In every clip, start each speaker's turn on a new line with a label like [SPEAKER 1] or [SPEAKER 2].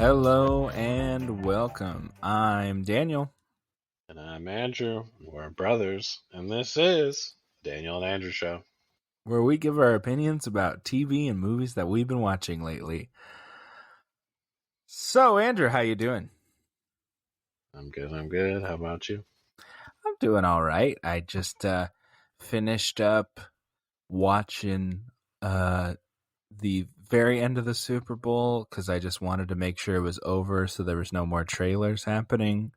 [SPEAKER 1] Hello and welcome. I'm Daniel,
[SPEAKER 2] And I'm Andrew. We're brothers, and this is Daniel and Andrew Show.
[SPEAKER 1] where we give our opinions about TV and movies that we've been watching lately. So, Andrew, how you doing?
[SPEAKER 2] I'm good. I'm good. How about you?
[SPEAKER 1] I'm doing all right. I just finished up watching the very end of the Super Bowl because I just wanted to make sure it was over, so there was no more trailers happening.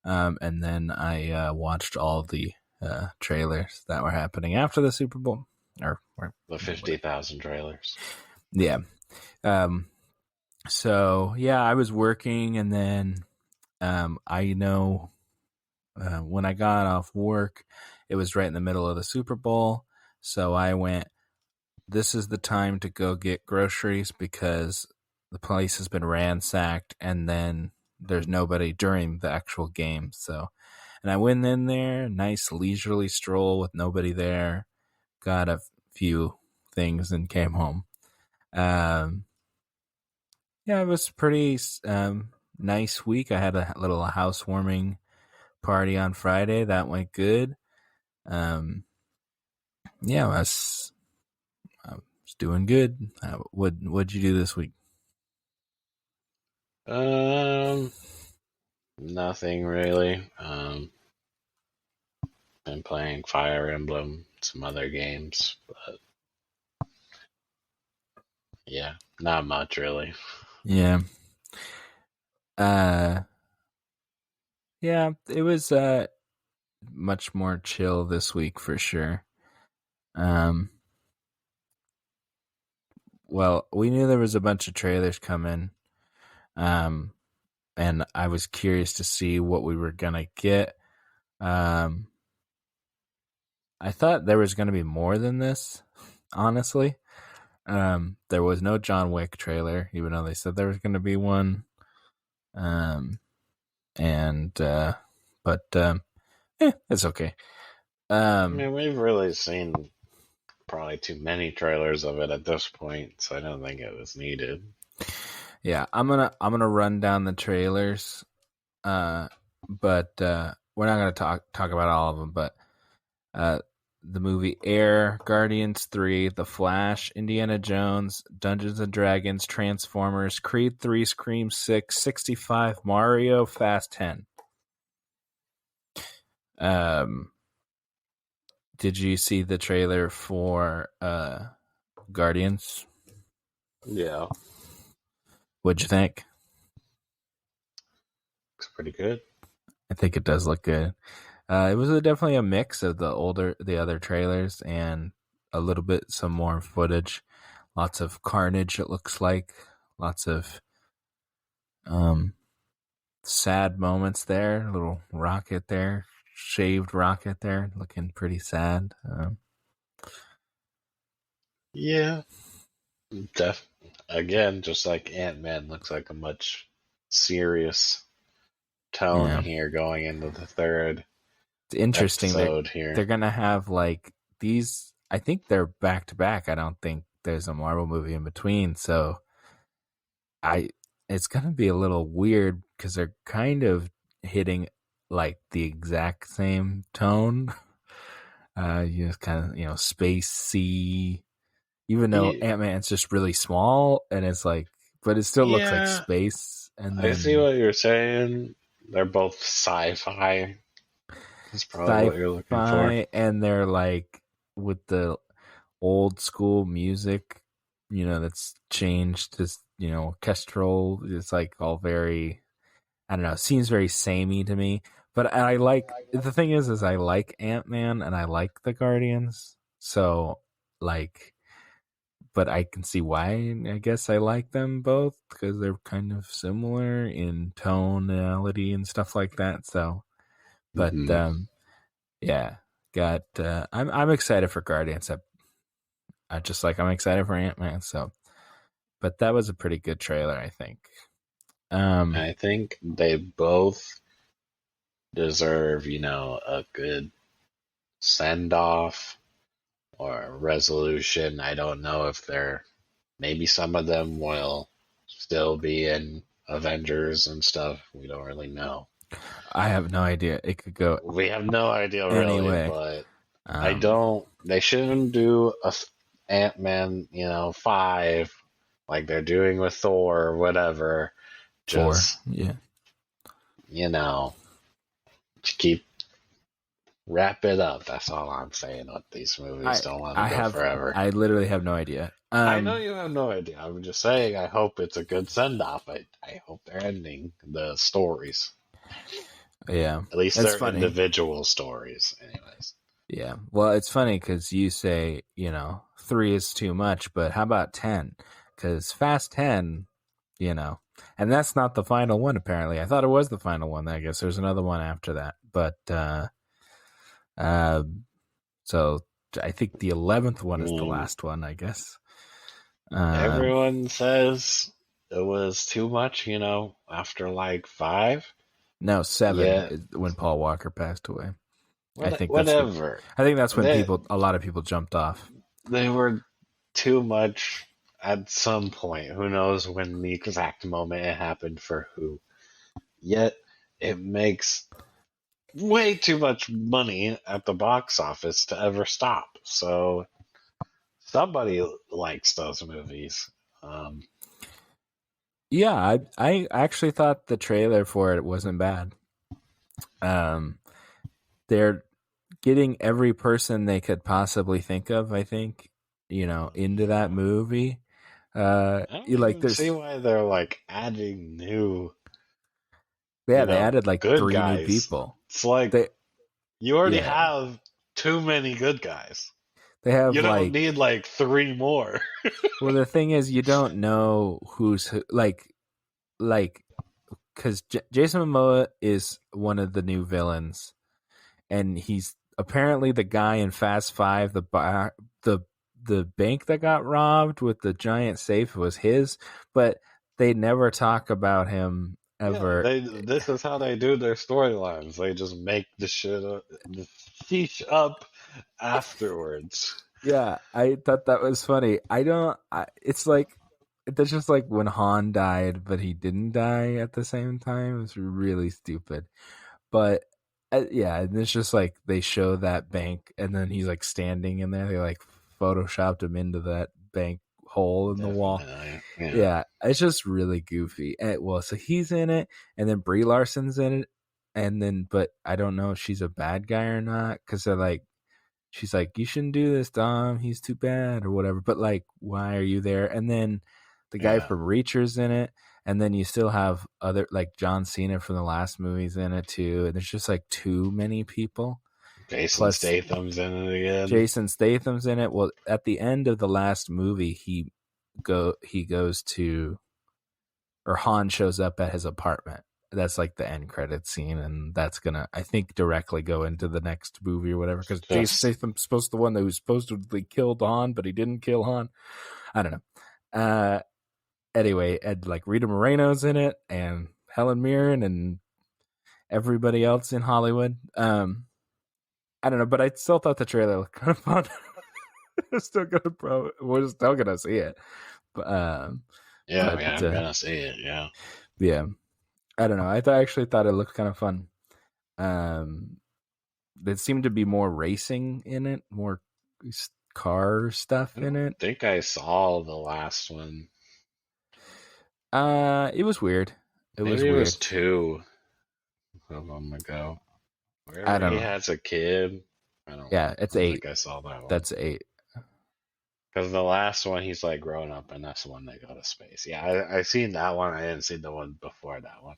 [SPEAKER 1] And then I watched all the trailers that were happening after the Super Bowl.
[SPEAKER 2] The 50,000 trailers.
[SPEAKER 1] Yeah. So yeah, I was working, and then I know when I got off work, it was right in the middle of the Super Bowl. So I went, this is the time to go get groceries because the place has been ransacked, and then there's nobody during the actual game. So, and I went in there, nice leisurely stroll with nobody there, got a few things and came home. Yeah, it was a pretty nice week. I had a little housewarming party on Friday. That went good. Yeah, I was doing good. What'd you do this week?
[SPEAKER 2] Um, Nothing really. Been playing Fire Emblem, some other games, but yeah, not much really.
[SPEAKER 1] Yeah. Uh, yeah, it was much more chill this week for sure. Um, well, we knew there was a bunch of trailers coming. Um, and I was curious to see what we were gonna get. Um, I thought there was gonna be more than this, honestly. There was no John Wick trailer, even though they said there was gonna be one. Um, and but it's okay.
[SPEAKER 2] I mean, we've really seen probably too many trailers of it at this point, so I don't think it was needed.
[SPEAKER 1] Yeah, I'm gonna run down the trailers. But we're not gonna talk about all of them. But the movie Air, Guardians 3, The Flash, Indiana Jones, Dungeons and Dragons, Transformers, Creed 3, Scream 6, 65, Mario, Fast 10. Did you see the trailer for Guardians?
[SPEAKER 2] Yeah,
[SPEAKER 1] What'd you think?
[SPEAKER 2] looks pretty good.
[SPEAKER 1] I think it does look good. It was definitely a mix of the other trailers and a little bit some more footage. Lots of carnage. It looks like lots of sad moments there. A little rocket there, shaved rocket there, looking pretty sad.
[SPEAKER 2] Yeah, again, just like Ant-Man looks like a much serious tone
[SPEAKER 1] Yeah,
[SPEAKER 2] here going into the third
[SPEAKER 1] it's interesting.
[SPEAKER 2] episode
[SPEAKER 1] They're
[SPEAKER 2] here.
[SPEAKER 1] gonna have like these. I think they're back to back. I don't think there's a Marvel movie in between. So I it's gonna be a little weird because they're kind of hitting like the exact same tone. You know, kind of spacey. Even though
[SPEAKER 2] Ye-
[SPEAKER 1] Ant-Man's just really small, and it's like, but it still looks like
[SPEAKER 2] Yeah,
[SPEAKER 1] space. And
[SPEAKER 2] I see
[SPEAKER 1] then
[SPEAKER 2] what you're saying. They're both sci-fi. That's probably what you're looking for.
[SPEAKER 1] sci-fi, and they're like with the old school music, that's changed to orchestral. It's like all very, I don't know, it seems very samey to me. But I like, the thing is I like Ant-Man and I like the Guardians. So like, but I can see why. I guess I like them both because they're kind of similar in tonality and stuff like that. So, but
[SPEAKER 2] Hmm.
[SPEAKER 1] yeah, got. I'm excited for Guardians. I just like I'm excited for Ant-Man. So, but that was a pretty good trailer, I think.
[SPEAKER 2] I think they both deserve, a good send-off or a resolution. I don't know if they're maybe some of them will still be in Avengers and stuff. We don't really know.
[SPEAKER 1] I have no idea. It could go
[SPEAKER 2] We have no idea
[SPEAKER 1] any
[SPEAKER 2] really,
[SPEAKER 1] way.
[SPEAKER 2] but I
[SPEAKER 1] Um,
[SPEAKER 2] don't. They shouldn't do a Ant-Man, 5 like they're doing with Thor or whatever.
[SPEAKER 1] 4,
[SPEAKER 2] Just
[SPEAKER 1] yeah.
[SPEAKER 2] you know, to keep wrap it up. That's all I'm saying with these movies.
[SPEAKER 1] I
[SPEAKER 2] Don't let them
[SPEAKER 1] I
[SPEAKER 2] go
[SPEAKER 1] have
[SPEAKER 2] forever.
[SPEAKER 1] I literally have no idea.
[SPEAKER 2] I know you have no idea. I'm just saying. I hope it's a good send off. I hope they're ending the stories.
[SPEAKER 1] Yeah,
[SPEAKER 2] At least
[SPEAKER 1] it's
[SPEAKER 2] they're
[SPEAKER 1] funny.
[SPEAKER 2] individual stories, anyways.
[SPEAKER 1] Yeah, well, it's funny because you say 3 is too much, but how about 10? Because Fast 10, and that's not the final one. Apparently, I thought it was the final one. I guess there's another one after that, but uh, so I think the 11th
[SPEAKER 2] I
[SPEAKER 1] one is the
[SPEAKER 2] mean,
[SPEAKER 1] last one. I guess.
[SPEAKER 2] everyone says it was too much, after like 5.
[SPEAKER 1] No, 7
[SPEAKER 2] Yeah,
[SPEAKER 1] is when Paul Walker passed away. I think that's what.
[SPEAKER 2] whatever.
[SPEAKER 1] I think that's when
[SPEAKER 2] They
[SPEAKER 1] a lot of people jumped off.
[SPEAKER 2] they were too much at some point. Who knows when the exact moment it happened for who? Yet it makes way too much money at the box office to ever stop. So somebody likes those movies. Um,
[SPEAKER 1] Yeah, I actually thought the trailer for it wasn't bad. Um, they're getting every person they could possibly think of. I think into that
[SPEAKER 2] yeah.
[SPEAKER 1] movie.
[SPEAKER 2] I don't
[SPEAKER 1] Like
[SPEAKER 2] even see
[SPEAKER 1] there's
[SPEAKER 2] why they're like adding new,
[SPEAKER 1] they added like
[SPEAKER 2] good
[SPEAKER 1] 3 new
[SPEAKER 2] guys.
[SPEAKER 1] people.
[SPEAKER 2] It's like
[SPEAKER 1] They
[SPEAKER 2] you already
[SPEAKER 1] yeah
[SPEAKER 2] have too many good guys.
[SPEAKER 1] they have
[SPEAKER 2] You don't
[SPEAKER 1] like
[SPEAKER 2] need like 3 more.
[SPEAKER 1] well the thing is you don't know who's who, like because Jason Momoa is one of the new villains and he's apparently the guy in Fast Five. The the bank that got robbed with the giant safe was his, but they never talk about him
[SPEAKER 2] Yeah,
[SPEAKER 1] ever.
[SPEAKER 2] this is how they do their storylines. They just make the sheesh up afterwards.
[SPEAKER 1] Yeah, I thought that was funny. I don't. It's like that's just like when Han died, but he didn't die at the same time. It's really stupid. But yeah, and it's just like they show that bank, and then he's like standing in there. They like photoshopped him into that bank hole in the wall.
[SPEAKER 2] Definitely. Yeah.
[SPEAKER 1] Yeah, it's just really goofy. Well, so he's in it, and then Brie Larson's in it, and then but I don't know if she's a bad guy or not because they're like she's like you shouldn't do this, Dom. He's too bad or whatever. But like, why are you there? And then the guy
[SPEAKER 2] Yeah.
[SPEAKER 1] from Reacher's in it. And then you still have other like John Cena from the last movies in it too. And there's just like too many people.
[SPEAKER 2] Jason
[SPEAKER 1] Plus
[SPEAKER 2] Statham's in it again.
[SPEAKER 1] Jason Statham's in it. Well, at the end of the last movie, he goes to or Han shows up at his apartment. That's like the end credit scene, and that's gonna I think directly go into the next movie or whatever. Because Jason
[SPEAKER 2] Just
[SPEAKER 1] Statham's supposed to the one that was supposed to kill Han, but he didn't kill Han. I don't know. Anyway, and like Rita Moreno's in it, and Helen Mirren, and everybody else in Hollywood. I don't know, but I still thought the trailer looked kind of fun. We're still gonna see it, but
[SPEAKER 2] yeah, I'm gonna see it. Yeah.
[SPEAKER 1] yeah, I don't know. I actually thought it looked kind of fun. There seemed to be more racing in it, more car stuff
[SPEAKER 2] I
[SPEAKER 1] in
[SPEAKER 2] don't
[SPEAKER 1] it.
[SPEAKER 2] think I saw the last one.
[SPEAKER 1] It was weird. It was
[SPEAKER 2] Maybe it was
[SPEAKER 1] weird.
[SPEAKER 2] 2 of them ago.
[SPEAKER 1] I
[SPEAKER 2] Where
[SPEAKER 1] don't
[SPEAKER 2] he
[SPEAKER 1] know.
[SPEAKER 2] has a kid.
[SPEAKER 1] Yeah,
[SPEAKER 2] I
[SPEAKER 1] it's
[SPEAKER 2] don't
[SPEAKER 1] 8.
[SPEAKER 2] think I saw that one.
[SPEAKER 1] That's 8.
[SPEAKER 2] Because the last one, he's like grown up, and that's the one they go to space. Yeah, I seen that one. I didn't see the one before that one.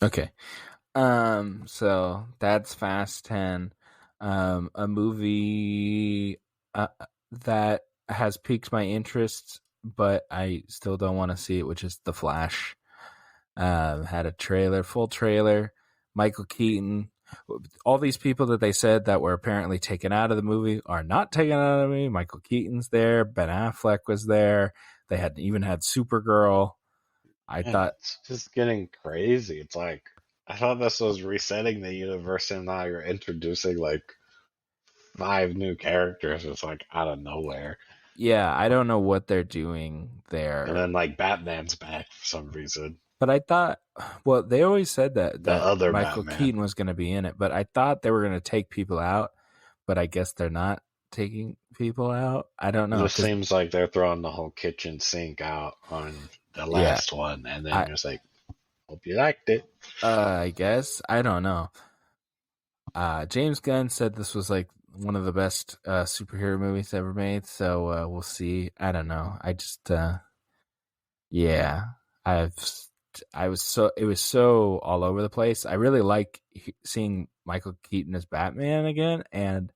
[SPEAKER 1] Okay. So that's Fast 10. A movie that has piqued my interest, but I still don't want to see it, which is The Flash. Had a full trailer. Michael Keaton. All these people that they said that were apparently taken out of the movie are not taken out of the movie. Michael Keaton's there. Ben Affleck was there. They had even had Supergirl. I
[SPEAKER 2] Man,
[SPEAKER 1] thought,
[SPEAKER 2] it's just getting crazy. It's like I thought this was resetting the universe, and now you're introducing like 5 new characters. It's like out of nowhere.
[SPEAKER 1] Yeah, I don't know what they're doing
[SPEAKER 2] And
[SPEAKER 1] there.
[SPEAKER 2] then like Batman's back for some reason.
[SPEAKER 1] But I thought, well, they always said that
[SPEAKER 2] The other
[SPEAKER 1] Michael
[SPEAKER 2] Batman.
[SPEAKER 1] Keaton was going to be in it, but I thought they were going to take people out, but I guess they're not taking people out. I don't
[SPEAKER 2] It
[SPEAKER 1] know
[SPEAKER 2] just
[SPEAKER 1] because
[SPEAKER 2] seems like they're throwing the whole kitchen sink out on the
[SPEAKER 1] yeah,
[SPEAKER 2] last one, and then
[SPEAKER 1] I
[SPEAKER 2] just like, hope you liked it.
[SPEAKER 1] I guess I don't know. James Gunn said this was like one of the best superhero movies ever made, so we'll see. I don't know. I just yeah, I've I was so it was so all over the place. I really like seeing Michael Keaton as Batman again, and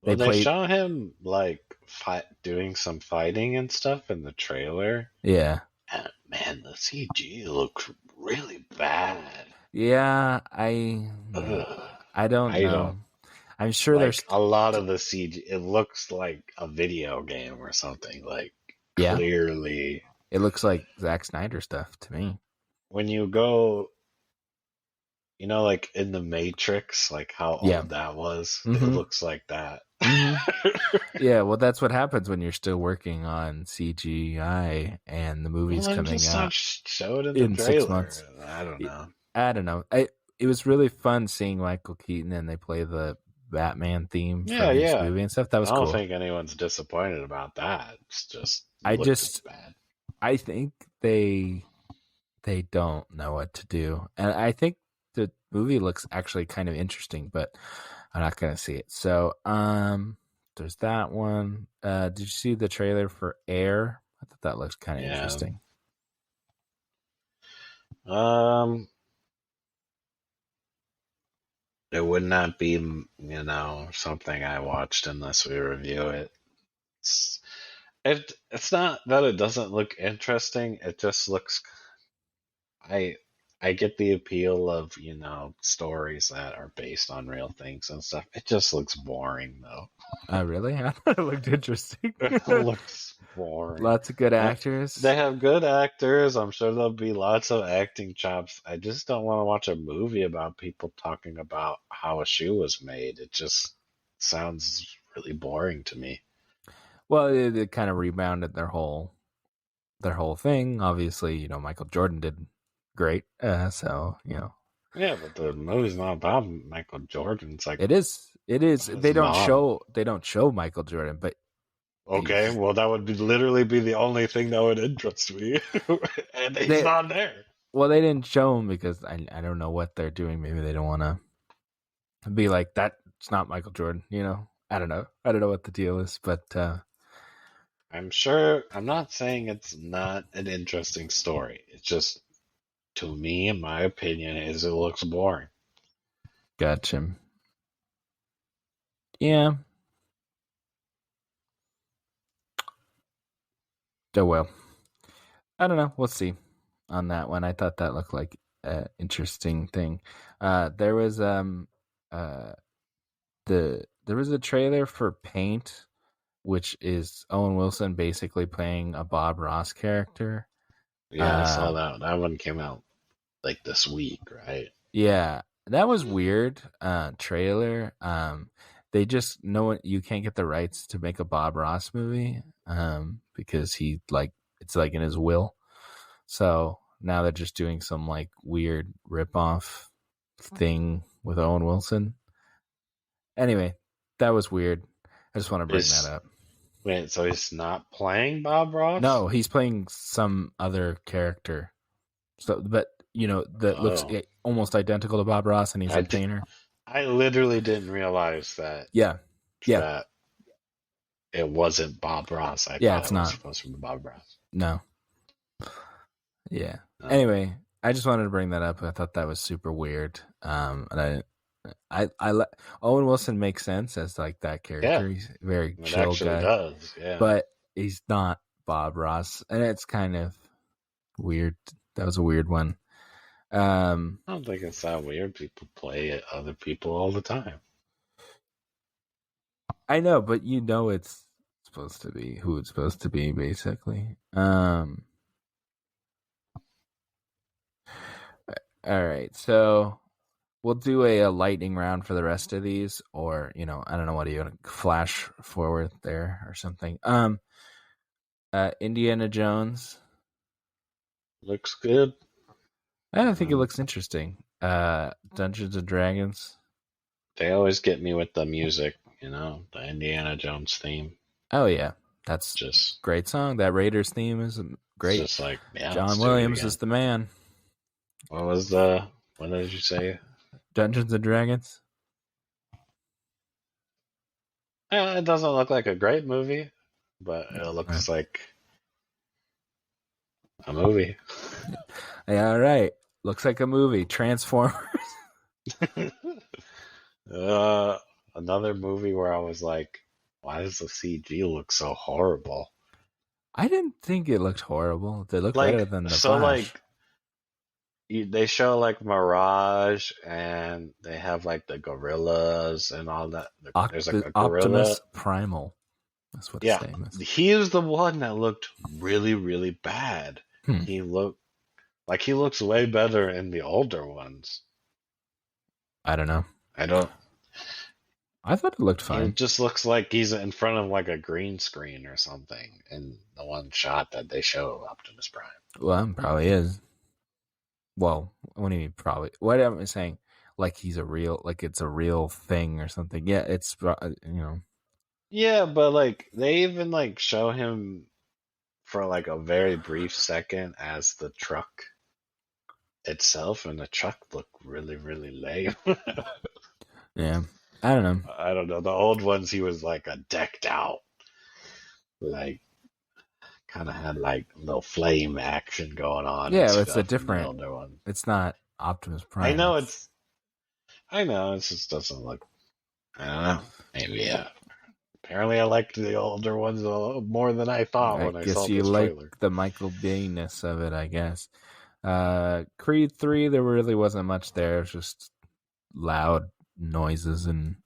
[SPEAKER 1] they
[SPEAKER 2] Well, they
[SPEAKER 1] played
[SPEAKER 2] show him like doing some fighting and stuff in the trailer,
[SPEAKER 1] yeah.
[SPEAKER 2] and man, the CG looks really bad.
[SPEAKER 1] Yeah,
[SPEAKER 2] Ugh.
[SPEAKER 1] I don't
[SPEAKER 2] I
[SPEAKER 1] know.
[SPEAKER 2] don't
[SPEAKER 1] I'm sure there's
[SPEAKER 2] like a lot of the CG. It looks like a video game or something. Like
[SPEAKER 1] yeah,
[SPEAKER 2] clearly,
[SPEAKER 1] it looks like Zack Snyder stuff to me.
[SPEAKER 2] when you go, like in the Matrix, like how
[SPEAKER 1] Yeah.
[SPEAKER 2] old that was, it
[SPEAKER 1] Mhm.
[SPEAKER 2] looks like that.
[SPEAKER 1] Mhm. Yeah, well that's what happens when you're still working on CGI and the
[SPEAKER 2] Well,
[SPEAKER 1] movie's
[SPEAKER 2] then
[SPEAKER 1] coming
[SPEAKER 2] just not
[SPEAKER 1] out
[SPEAKER 2] show it in the
[SPEAKER 1] in 6 months.
[SPEAKER 2] trailer. I don't know.
[SPEAKER 1] I don't know. It was really fun seeing Michael Keaton and they play the Batman theme
[SPEAKER 2] Yeah,
[SPEAKER 1] from his
[SPEAKER 2] yeah.
[SPEAKER 1] movie and stuff. That
[SPEAKER 2] I
[SPEAKER 1] was
[SPEAKER 2] don't
[SPEAKER 1] cool.
[SPEAKER 2] think anyone's disappointed about that. It's just
[SPEAKER 1] I
[SPEAKER 2] looks
[SPEAKER 1] just
[SPEAKER 2] bad.
[SPEAKER 1] I think they don't know what to do. And I think the movie looks actually kind of interesting, but I'm not going to see it. So, there's that one. Did you see the trailer for Air? I thought that looks kind of
[SPEAKER 2] Yeah.
[SPEAKER 1] interesting.
[SPEAKER 2] Um, it would not be, something I watched unless we review it. It's, it's not that it doesn't look interesting. It just looks. I I get the appeal of stories that are based on real things and stuff. It just looks boring though.
[SPEAKER 1] Really? I thought it looked interesting.
[SPEAKER 2] It looks boring.
[SPEAKER 1] Lots of good
[SPEAKER 2] Uh,
[SPEAKER 1] actors.
[SPEAKER 2] They have good actors. I'm sure there'll be lots of acting chops. I just don't want to watch a movie about people talking about how a shoe was made. It just sounds really boring to me.
[SPEAKER 1] Well, it kind of rebounded their whole thing. Obviously, Michael Jordan did great. So.
[SPEAKER 2] Yeah, but the movie's not about Michael Jordan. It's like
[SPEAKER 1] It is. It is.
[SPEAKER 2] about his mom.
[SPEAKER 1] They don't show Michael Jordan, but
[SPEAKER 2] Okay,
[SPEAKER 1] he's
[SPEAKER 2] well, that would literally be the only thing that would interest me, and he's
[SPEAKER 1] they.
[SPEAKER 2] not there.
[SPEAKER 1] Well, they didn't show him because I don't know what they're doing. Maybe they don't want to be like that. It's not Michael Jordan. I don't know. I don't know what the deal is, but
[SPEAKER 2] I'm sure. I'm not saying it's not an interesting story. It's just, to me, in my opinion, is it looks boring.
[SPEAKER 1] gotcha. Yeah. Oh well. I don't know. We'll see on that one. I thought that looked like an interesting thing. There was uh there was a trailer for Paint, which is Owen Wilson basically playing a Bob Ross character.
[SPEAKER 2] Yeah, I saw
[SPEAKER 1] Uh,
[SPEAKER 2] that. That one came out like this week, right?
[SPEAKER 1] yeah, that was weird. Trailer. They just know you can't get the rights to make a Bob Ross movie. Because he it's like in his will. So now they're just doing some like weird rip off thing with Owen Wilson. Anyway, that was weird. I just want to bring that
[SPEAKER 2] Is
[SPEAKER 1] up.
[SPEAKER 2] Wait, so he's not playing Bob Ross?
[SPEAKER 1] No, he's playing some other character. So, but that looks
[SPEAKER 2] Oh,
[SPEAKER 1] almost identical to Bob Ross, and he's
[SPEAKER 2] I
[SPEAKER 1] a
[SPEAKER 2] did.
[SPEAKER 1] painter.
[SPEAKER 2] I literally didn't realize that
[SPEAKER 1] Yeah, yeah,
[SPEAKER 2] that it wasn't Bob Ross. I
[SPEAKER 1] yeah.
[SPEAKER 2] thought
[SPEAKER 1] It's
[SPEAKER 2] it was
[SPEAKER 1] not.
[SPEAKER 2] supposed to be Bob Ross.
[SPEAKER 1] No. Yeah.
[SPEAKER 2] Oh,
[SPEAKER 1] Anyway, I just wanted to bring that up. I thought that was super weird. And Owen Wilson makes sense as like that
[SPEAKER 2] yeah,
[SPEAKER 1] character. He's a very
[SPEAKER 2] it
[SPEAKER 1] chill
[SPEAKER 2] actually
[SPEAKER 1] guy,
[SPEAKER 2] does. Yeah,
[SPEAKER 1] but he's not Bob Ross, and it's kind of weird. That was a weird one.
[SPEAKER 2] I don't think it's that weird. People play other people all the time.
[SPEAKER 1] I know, but it's supposed to be who it's supposed to be, basically. All right, so we'll do a lightning round for the rest of these, or I don't know, what do you want to flash forward there or something? Indiana Jones.
[SPEAKER 2] Looks good.
[SPEAKER 1] I don't think it
[SPEAKER 2] Um,
[SPEAKER 1] looks interesting. Dungeons and Dragons.
[SPEAKER 2] they always get me with the music, the Indiana Jones theme.
[SPEAKER 1] Oh yeah, that's
[SPEAKER 2] Just,
[SPEAKER 1] great song. That Raiders theme is
[SPEAKER 2] it's
[SPEAKER 1] great.
[SPEAKER 2] just like, yeah, let's
[SPEAKER 1] John
[SPEAKER 2] do it
[SPEAKER 1] Williams is
[SPEAKER 2] again.
[SPEAKER 1] the man.
[SPEAKER 2] What did you say?
[SPEAKER 1] Dungeons and Dragons.
[SPEAKER 2] It doesn't look like a great movie, but it
[SPEAKER 1] Yeah.
[SPEAKER 2] looks like a movie.
[SPEAKER 1] Yeah, all right. Looks like a movie. Transformers.
[SPEAKER 2] uh, Another movie where I was like, why does the CG look so horrible?
[SPEAKER 1] I didn't think it looked horrible. They look better
[SPEAKER 2] Like,
[SPEAKER 1] than the
[SPEAKER 2] so
[SPEAKER 1] Flash.
[SPEAKER 2] like, they show like Mirage and they have like the gorillas and all that. There's like a gorilla.
[SPEAKER 1] Optimus Primal. That's what his
[SPEAKER 2] Yeah,
[SPEAKER 1] name is.
[SPEAKER 2] he was the one that looked really, really bad.
[SPEAKER 1] Hmm.
[SPEAKER 2] He looked like he looks way better in the older ones.
[SPEAKER 1] I don't know.
[SPEAKER 2] I don't.
[SPEAKER 1] I thought it looked
[SPEAKER 2] He
[SPEAKER 1] fine.
[SPEAKER 2] just looks like he's in front of like a green screen or something in the one shot that they show of Optimus Prime.
[SPEAKER 1] Well, it probably is. Well, what do you mean probably? What am I saying? Like he's a real, like it's a real thing or something. Yeah, it's
[SPEAKER 2] Yeah, but like they even like show him for like a very brief second as the truck itself, and the truck looked really, really lame.
[SPEAKER 1] yeah. I don't know.
[SPEAKER 2] I don't know. The old ones, he was like a decked out, like kind of had like a little flame action going on and
[SPEAKER 1] Yeah, it's a
[SPEAKER 2] stuff in the
[SPEAKER 1] different.
[SPEAKER 2] older one.
[SPEAKER 1] It's not Optimus
[SPEAKER 2] I
[SPEAKER 1] Prime.
[SPEAKER 2] know I know it just doesn't look. I don't know. Maybe yeah. Apparently, I liked the older ones a little more than I thought
[SPEAKER 1] I
[SPEAKER 2] when I
[SPEAKER 1] guess
[SPEAKER 2] saw
[SPEAKER 1] you
[SPEAKER 2] this
[SPEAKER 1] like
[SPEAKER 2] trailer.
[SPEAKER 1] the Michael Bay-ness of it. I guess. Creed 3, there really wasn't much there. It was just loud noises and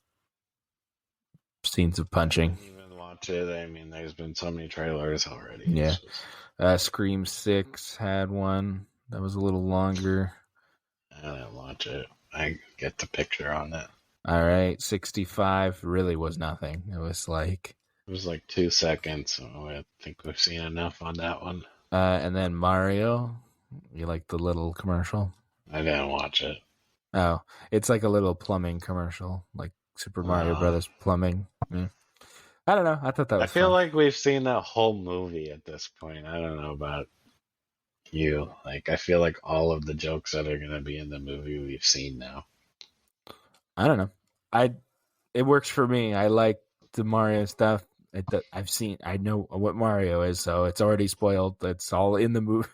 [SPEAKER 1] scenes of
[SPEAKER 2] I
[SPEAKER 1] punching.
[SPEAKER 2] didn't even watch it. I mean, there's been so many trailers already.
[SPEAKER 1] Yeah.
[SPEAKER 2] It's just,
[SPEAKER 1] Scream 6 had one that was a little longer.
[SPEAKER 2] I didn't watch it. I get the picture on it.
[SPEAKER 1] All right. 65 really was nothing. It was like,
[SPEAKER 2] It was like 2 seconds. So I think we've seen enough on that one.
[SPEAKER 1] and then Mario. You like the little commercial?
[SPEAKER 2] I didn't watch it.
[SPEAKER 1] Oh, it's like a little plumbing commercial, like Super Mario
[SPEAKER 2] Uh,
[SPEAKER 1] Brothers plumbing. Yeah. I don't know. I thought that
[SPEAKER 2] I
[SPEAKER 1] was
[SPEAKER 2] feel
[SPEAKER 1] fun.
[SPEAKER 2] like we've seen that whole movie at this point. I don't know about you. Like, I feel like all of the jokes that are going to be in the movie we've seen now.
[SPEAKER 1] I don't know. It works for me. I like the Mario stuff. I've seen. I know what Mario is, so it's already spoiled. It's all in the movie.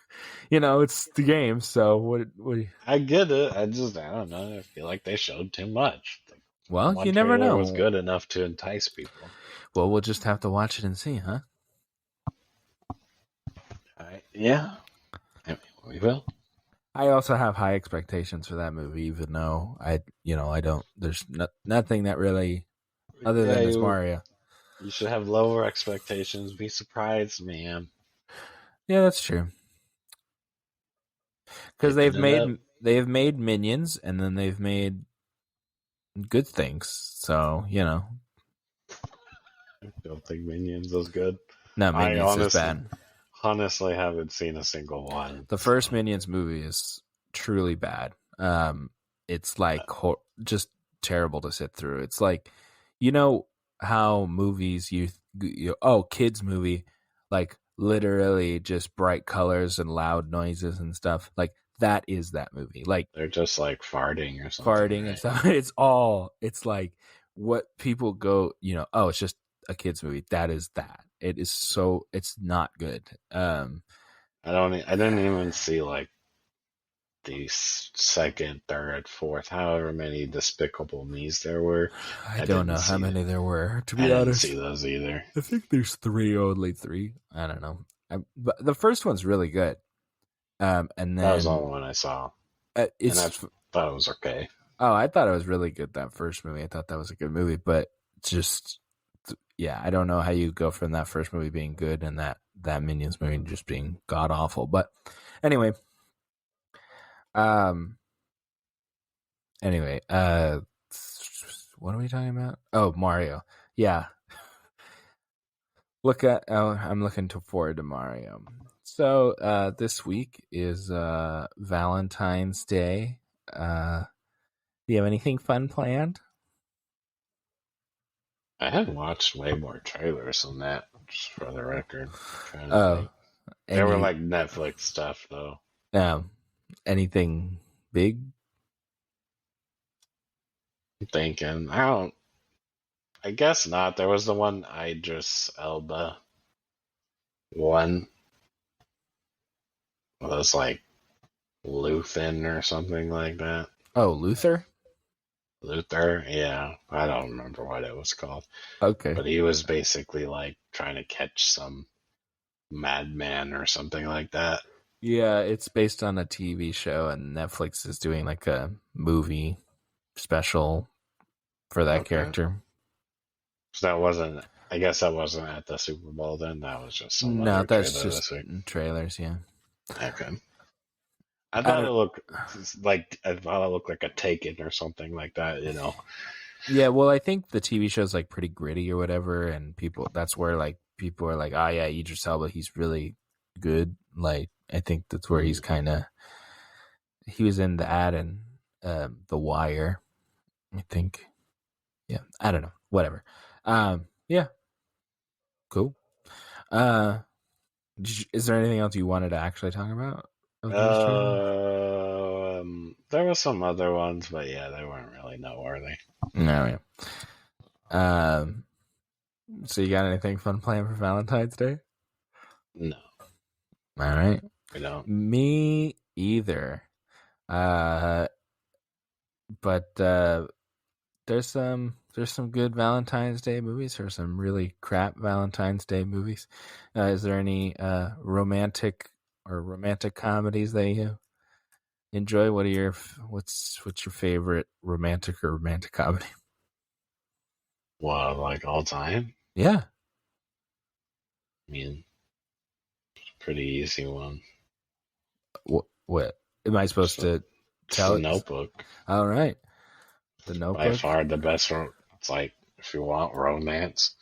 [SPEAKER 1] It's the game. So what? What?
[SPEAKER 2] I get it. I don't know. I feel like they showed too much. Like,
[SPEAKER 1] Well,
[SPEAKER 2] one
[SPEAKER 1] you never
[SPEAKER 2] trailer was
[SPEAKER 1] know.
[SPEAKER 2] good enough to entice people.
[SPEAKER 1] Well, we'll just have to watch it and see, huh?
[SPEAKER 2] Yeah, I mean, we will.
[SPEAKER 1] I also have high expectations for that movie, even though I don't. There's nothing that really, other
[SPEAKER 2] Yeah,
[SPEAKER 1] than this Mario.
[SPEAKER 2] you should have lower expectations. Be surprised, man.
[SPEAKER 1] Yeah, that's true. Because
[SPEAKER 2] Hyping it up.
[SPEAKER 1] they've made Minions, and then they've made good things. So
[SPEAKER 2] I don't think Minions is good.
[SPEAKER 1] no,
[SPEAKER 2] I
[SPEAKER 1] Minions is bad.
[SPEAKER 2] honestly haven't seen a single one.
[SPEAKER 1] The first Minions movie is truly bad. It's like just terrible to sit through. It's like, how movies kids movie, like literally just bright colors and loud noises and stuff. Like that is that movie. Like
[SPEAKER 2] They're just like farting or something,
[SPEAKER 1] farting and
[SPEAKER 2] right?
[SPEAKER 1] stuff. It's like what people go, oh, it's just a kids movie. That is that. It's not good.
[SPEAKER 2] I didn't even see like the second, third, fourth, however many Despicable Me's there were.
[SPEAKER 1] I
[SPEAKER 2] I
[SPEAKER 1] don't
[SPEAKER 2] didn't
[SPEAKER 1] know how
[SPEAKER 2] see it.
[SPEAKER 1] many there were, to
[SPEAKER 2] I
[SPEAKER 1] be
[SPEAKER 2] didn't see
[SPEAKER 1] honest.
[SPEAKER 2] those either.
[SPEAKER 1] I think there's only three. I don't know. But the first one's really good. And
[SPEAKER 2] That was the only
[SPEAKER 1] then
[SPEAKER 2] one I saw, and I
[SPEAKER 1] it's
[SPEAKER 2] thought it was okay.
[SPEAKER 1] oh, I thought it was really good, that first movie. I thought that was a good movie, but just yeah, I don't know how you go from that first movie being good and that Minions movie just being god awful. But anyway, um, anyway, what are we talking about? Oh, Mario. Yeah, I'm looking forward to Mario. So this week is Valentine's Day. Do you have anything fun planned?
[SPEAKER 2] I have watched way more trailers than that, just for the record. I'm trying to
[SPEAKER 1] Oh,
[SPEAKER 2] think. They were
[SPEAKER 1] any
[SPEAKER 2] like Netflix stuff, though.
[SPEAKER 1] um anything big?
[SPEAKER 2] I'm thinking. I don't. I guess not. There was the one Idris Elba one. It was like Luthen or something like that.
[SPEAKER 1] Oh, Luther.
[SPEAKER 2] Luther, yeah. I don't remember what it was called.
[SPEAKER 1] Okay.
[SPEAKER 2] But he was basically like trying to catch some madman or something like that.
[SPEAKER 1] Yeah, it's based on a TV show, and Netflix is doing like a movie special for that
[SPEAKER 2] Okay.
[SPEAKER 1] character.
[SPEAKER 2] So that wasn't, I guess that wasn't at the Super Bowl then. That was just some
[SPEAKER 1] No,
[SPEAKER 2] other
[SPEAKER 1] that's
[SPEAKER 2] trailer
[SPEAKER 1] just
[SPEAKER 2] this week.
[SPEAKER 1] trailers. Yeah,
[SPEAKER 2] Okay. I
[SPEAKER 1] I
[SPEAKER 2] thought it
[SPEAKER 1] don't.
[SPEAKER 2] looked like a Taken or something like that, you know.
[SPEAKER 1] Yeah, well, I think the TV show's like pretty gritty or whatever, and people that's where like people are like, oh yeah, Idris Elba, he's really good. Like, I think that's where he's
[SPEAKER 2] Mm.
[SPEAKER 1] kind of he was in the ad and The Wire. I think. Yeah, I don't know. Whatever. Yeah, cool. Uh, is there anything else you wanted to actually talk about of these trailers?
[SPEAKER 2] There were some other ones, but yeah, they weren't really noteworthy.
[SPEAKER 1] No, yeah. Um, so you got anything fun planned for Valentine's Day?
[SPEAKER 2] No,
[SPEAKER 1] All right.
[SPEAKER 2] we don't.
[SPEAKER 1] Me either. Uh, but there's some good Valentine's Day movies. There's some really crap Valentine's Day movies. Is there any romantic comedies that you enjoy? What's your favorite romantic comedy?
[SPEAKER 2] What, like all time?
[SPEAKER 1] Yeah.
[SPEAKER 2] I mean, pretty easy one.
[SPEAKER 1] What am I supposed
[SPEAKER 2] Just,
[SPEAKER 1] to
[SPEAKER 2] just a
[SPEAKER 1] tell?
[SPEAKER 2] Notebook.
[SPEAKER 1] All right, The
[SPEAKER 2] By
[SPEAKER 1] Notebook.
[SPEAKER 2] far the best. It's like if you want romance,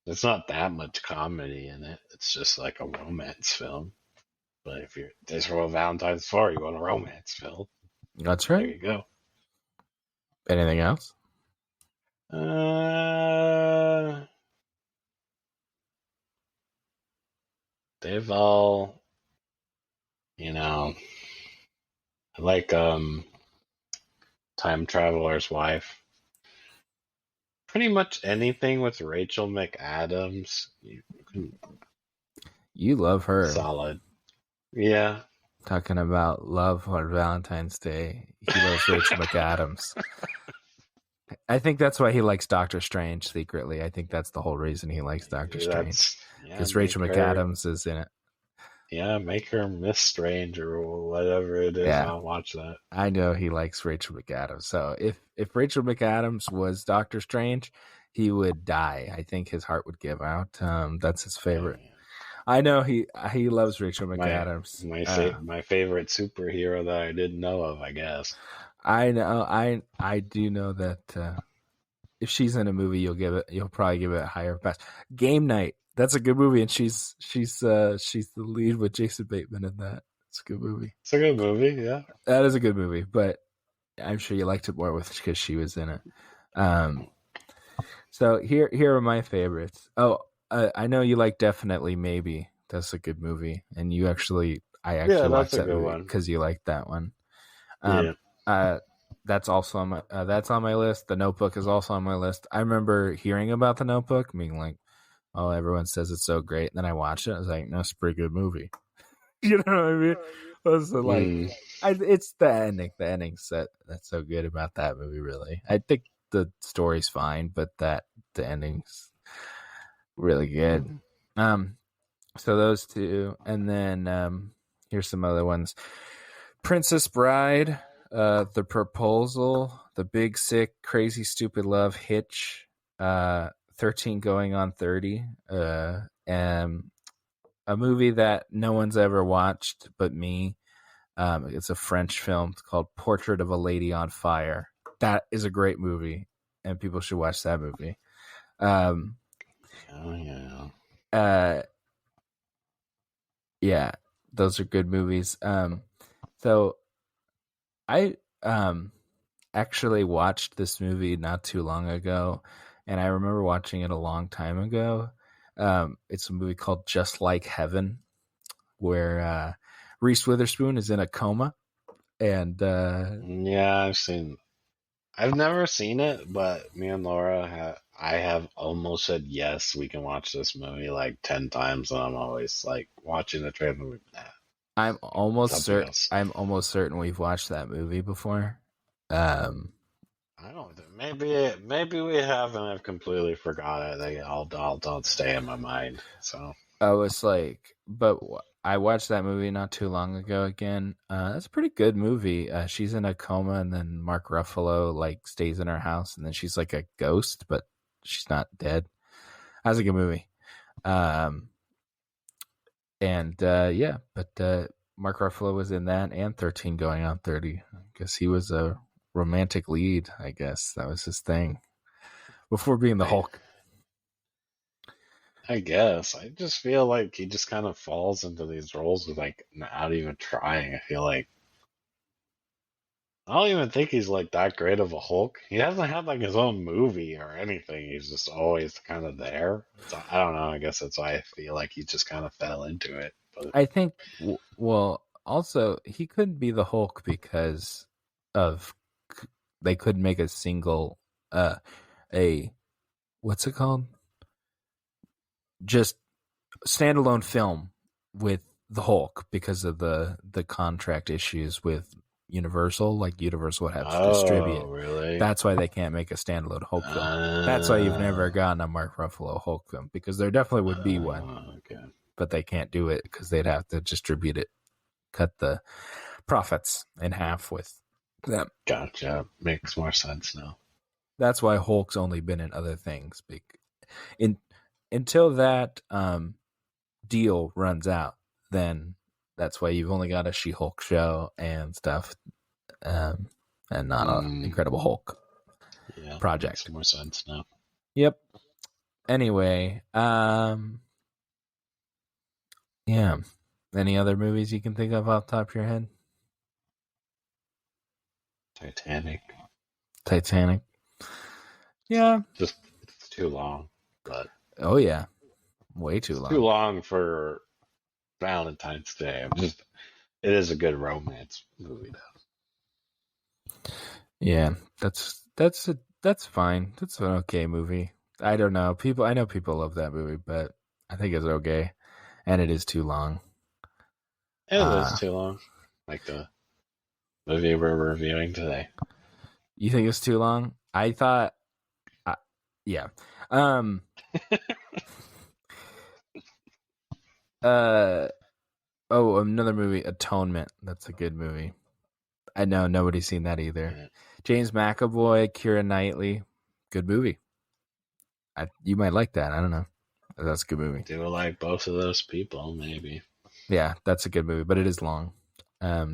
[SPEAKER 2] there's not that much comedy in it. It's just like a romance film. But if you're this for Valentine's 4, you want a romance film.
[SPEAKER 1] That's
[SPEAKER 2] There
[SPEAKER 1] right.
[SPEAKER 2] you go.
[SPEAKER 1] Anything else?
[SPEAKER 2] Uh, they've all, you know, I like Time Traveler's Wife. Pretty much anything with Rachel McAdams, you can,
[SPEAKER 1] You love her.
[SPEAKER 2] solid. Yeah.
[SPEAKER 1] Talking about love on Valentine's Day. He loves Rachel McAdams. I think that's why he likes Doctor Strange secretly. I think that's the whole reason he likes Doctor Strange.
[SPEAKER 2] Yeah,
[SPEAKER 1] Because Rachel McAdams is in it.
[SPEAKER 2] make her Miss Strange or whatever it is.
[SPEAKER 1] Yeah.
[SPEAKER 2] I'll watch that.
[SPEAKER 1] I know he likes Rachel McAdams. So if Rachel McAdams was Doctor Strange, he would die. I think his heart would give out. That's his
[SPEAKER 2] Oh,
[SPEAKER 1] favorite.
[SPEAKER 2] yeah.
[SPEAKER 1] I know he loves Rachel
[SPEAKER 2] My
[SPEAKER 1] McAdams.
[SPEAKER 2] my favorite superhero that I didn't know of, I guess.
[SPEAKER 1] I know. I do know that if she's in a movie, you'll probably give it a higher pass. Game Night. That's a good movie, and she's the lead with Jason Bateman in that. It's a good movie.
[SPEAKER 2] It's a good movie, yeah.
[SPEAKER 1] That is a good movie, but I'm sure you liked it more with because she was in it. So here are my favorites. Oh, I know you like Definitely Maybe. That's a good movie, and I
[SPEAKER 2] Yeah,
[SPEAKER 1] actually
[SPEAKER 2] that's
[SPEAKER 1] watched
[SPEAKER 2] a
[SPEAKER 1] that
[SPEAKER 2] good
[SPEAKER 1] movie
[SPEAKER 2] one.
[SPEAKER 1] because you liked that one. Um,
[SPEAKER 2] Yeah.
[SPEAKER 1] uh, that's on my list. The Notebook is also on my list. I remember hearing about The Notebook, being like, "Oh, everyone says it's so great." And then I watched it. I was like, "No, it's a pretty good movie." You know what I mean? So like,
[SPEAKER 2] Mm.
[SPEAKER 1] it's the ending. The ending's that's so good about that movie. Really, I think the story's fine, but the ending's really good. So those two, and then here's some other ones: Princess Bride, The Proposal, The Big Sick, Crazy Stupid Love, Hitch, 13 Going on 30, and a movie that no one's ever watched but me. It's a French film. It's called Portrait of a Lady on Fire. That is a great movie, and people should watch that movie. Um,
[SPEAKER 2] Oh yeah.
[SPEAKER 1] uh, yeah, those are good movies. So I actually watched this movie not too long ago, and I remember watching it a long time ago. It's a movie called Just Like Heaven, where Reese Witherspoon is in a coma, and
[SPEAKER 2] Yeah, I've never seen it, but me and Laura I have almost said yes, we can watch this movie like 10 times, and I'm always like watching the trailer. Like, nah, something else.
[SPEAKER 1] I'm almost certain we've watched that movie before. Um,
[SPEAKER 2] I don't think maybe we have, and I've completely forgot it. They all don't stay in my mind. So
[SPEAKER 1] I was like, but I watched that movie not too long ago again. It's a pretty good movie. She's in a coma, and then Mark Ruffalo like stays in her house, and then she's like a ghost, but she's not dead. That's a good movie. Um, and yeah, but Mark Ruffalo was in that and 13 Going on 30. I guess he was a romantic lead. I guess that was his thing before being the
[SPEAKER 2] I
[SPEAKER 1] Hulk.
[SPEAKER 2] I guess I just feel like he just kind of falls into these roles with like not even trying. I feel like I don't even think he's like that great of a Hulk. He hasn't had like his own movie or anything. He's just always kind of there. So I don't know. I guess that's why I feel like he just kind of fell into it. But
[SPEAKER 1] I think, well, also, he couldn't be the Hulk because of they couldn't make a single, a, what's it called? Just standalone film with the Hulk because of the contract issues with Universal. Like Universal would have to
[SPEAKER 2] oh,
[SPEAKER 1] distribute.
[SPEAKER 2] really?
[SPEAKER 1] That's why they can't make a standalone Hulk film. That's why you've never gotten a Mark Ruffalo Hulk film, because there definitely would be one,
[SPEAKER 2] Okay.
[SPEAKER 1] but they can't do it because they'd have to distribute it, cut the profits in half with them.
[SPEAKER 2] Gotcha. Makes more sense now.
[SPEAKER 1] That's why Hulk's only been in other things. In until that deal runs out, then that's why you've only got a She-Hulk show and stuff, and not a Incredible Hulk
[SPEAKER 2] Yeah, makes
[SPEAKER 1] project.
[SPEAKER 2] more sense now.
[SPEAKER 1] Yep. Anyway, yeah. Any other movies you can think of off the top of your head?
[SPEAKER 2] Titanic.
[SPEAKER 1] Titanic. Yeah.
[SPEAKER 2] Just it's too long, but
[SPEAKER 1] Oh yeah. Way too
[SPEAKER 2] it's too
[SPEAKER 1] long.
[SPEAKER 2] long for Valentine's Day. It is a good romance movie though.
[SPEAKER 1] Yeah. That's fine. That's an okay movie. I don't know. I know people love that movie, but I think it's okay. And it is too long.
[SPEAKER 2] It is too long. Like the movie we're reviewing today.
[SPEAKER 1] You think it's too long? I thought, yeah. Um. Oh, another movie, Atonement. That's a good movie. I know nobody's seen that either.
[SPEAKER 2] Yeah.
[SPEAKER 1] James McAvoy, Keira Knightley, good movie. You might like that. I don't know. That's a good movie.
[SPEAKER 2] Do like both of those people, maybe.
[SPEAKER 1] Yeah, that's a good movie, but it is long. I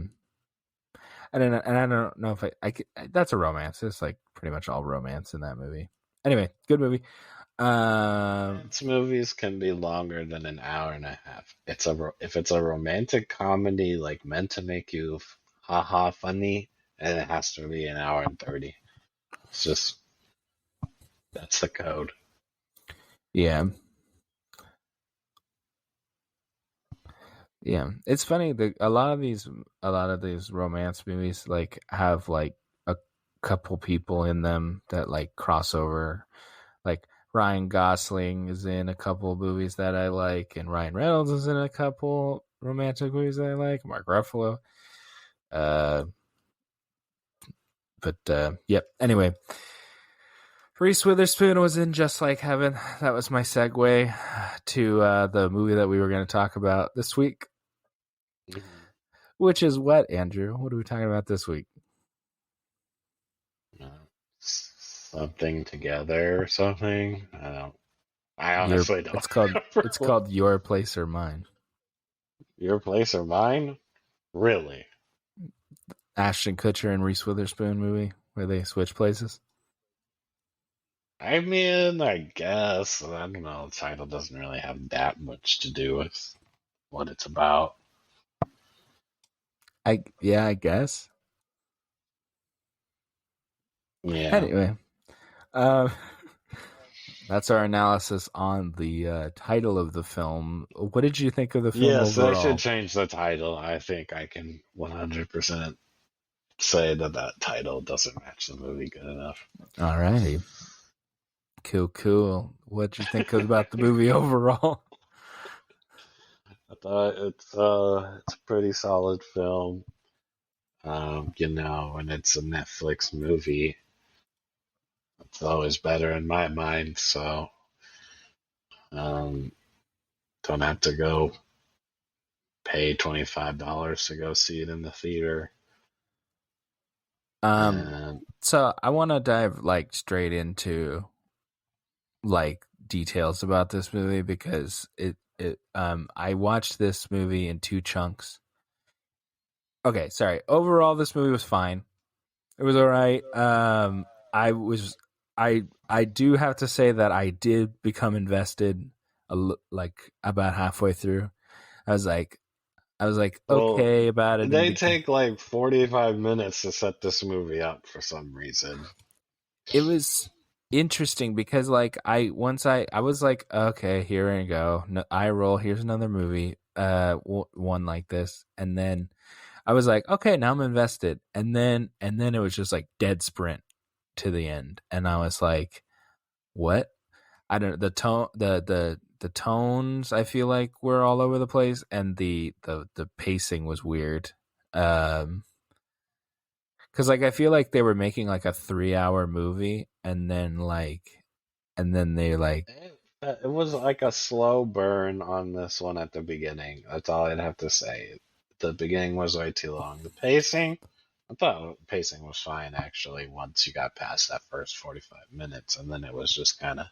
[SPEAKER 1] don't know if I could, that's a romance. It's like pretty much all romance in that movie. Anyway, good movie.
[SPEAKER 2] Romance movies can be longer than an hour and a half. If it's a romantic comedy like meant to make you haha funny, and it has to be an hour and 30. It's just that's the code.
[SPEAKER 1] Yeah. Yeah, it's funny that a lot of these romance movies like have like a couple people in them that like crossover. Like Ryan Gosling is in a couple of movies that I like, and Ryan Reynolds is in a couple romantic movies that I like. Mark Ruffalo. Uh, but yep. Anyway, Reese Witherspoon was in Just Like Heaven. That was my segue to the movie that we were going to talk about this week. Which is what, Andrew? What are we talking about this week?
[SPEAKER 2] Something together or something. I honestly don't.
[SPEAKER 1] It's called Your Place or Mine.
[SPEAKER 2] Your Place or Mine? Really?
[SPEAKER 1] Ashton Kutcher and Reese Witherspoon movie where they switch places.
[SPEAKER 2] I mean, I guess. I don't know. The title doesn't really have that much to do with what it's about.
[SPEAKER 1] Yeah, I guess.
[SPEAKER 2] Yeah.
[SPEAKER 1] Anyway, uh, that's our analysis on the title of the film. What did you think of the film
[SPEAKER 2] Yes, they should
[SPEAKER 1] overall?
[SPEAKER 2] change the title. I think I can 100% say that that title doesn't match the movie good enough.
[SPEAKER 1] Alrighty, cool, cool. What did you think about the movie overall?
[SPEAKER 2] I thought it's a pretty solid film. And it's a Netflix movie. It's always better in my mind, so um, don't have to go pay $25 to go see it in the theater.
[SPEAKER 1] Um,
[SPEAKER 2] And
[SPEAKER 1] so I want to dive like straight into like details about this movie because I watched this movie in two chunks. Okay, sorry. Overall, this movie was fine. It was all right. I was I do have to say that I did become invested like about halfway through. I was like
[SPEAKER 2] well,
[SPEAKER 1] okay about it in the
[SPEAKER 2] they
[SPEAKER 1] beginning.
[SPEAKER 2] take like 45 minutes to set this movie up for some reason.
[SPEAKER 1] It was interesting because like I was like okay, here we go. No, I roll. Here's another movie. One like this, and then I was like okay, now I'm invested, and then it was just like dead sprint to the end, and I was like, what? I don't the tone the tones I feel like were all over the place, and the pacing was weird. Um, because like I feel like they were making like a 3 hour movie, and then they like
[SPEAKER 2] It was like a slow burn on this one at the beginning. That's all I'd have to say. The beginning was way too long. The pacing, I thought pacing was fine actually once you got past that first 45 minutes, and then it was just kind of.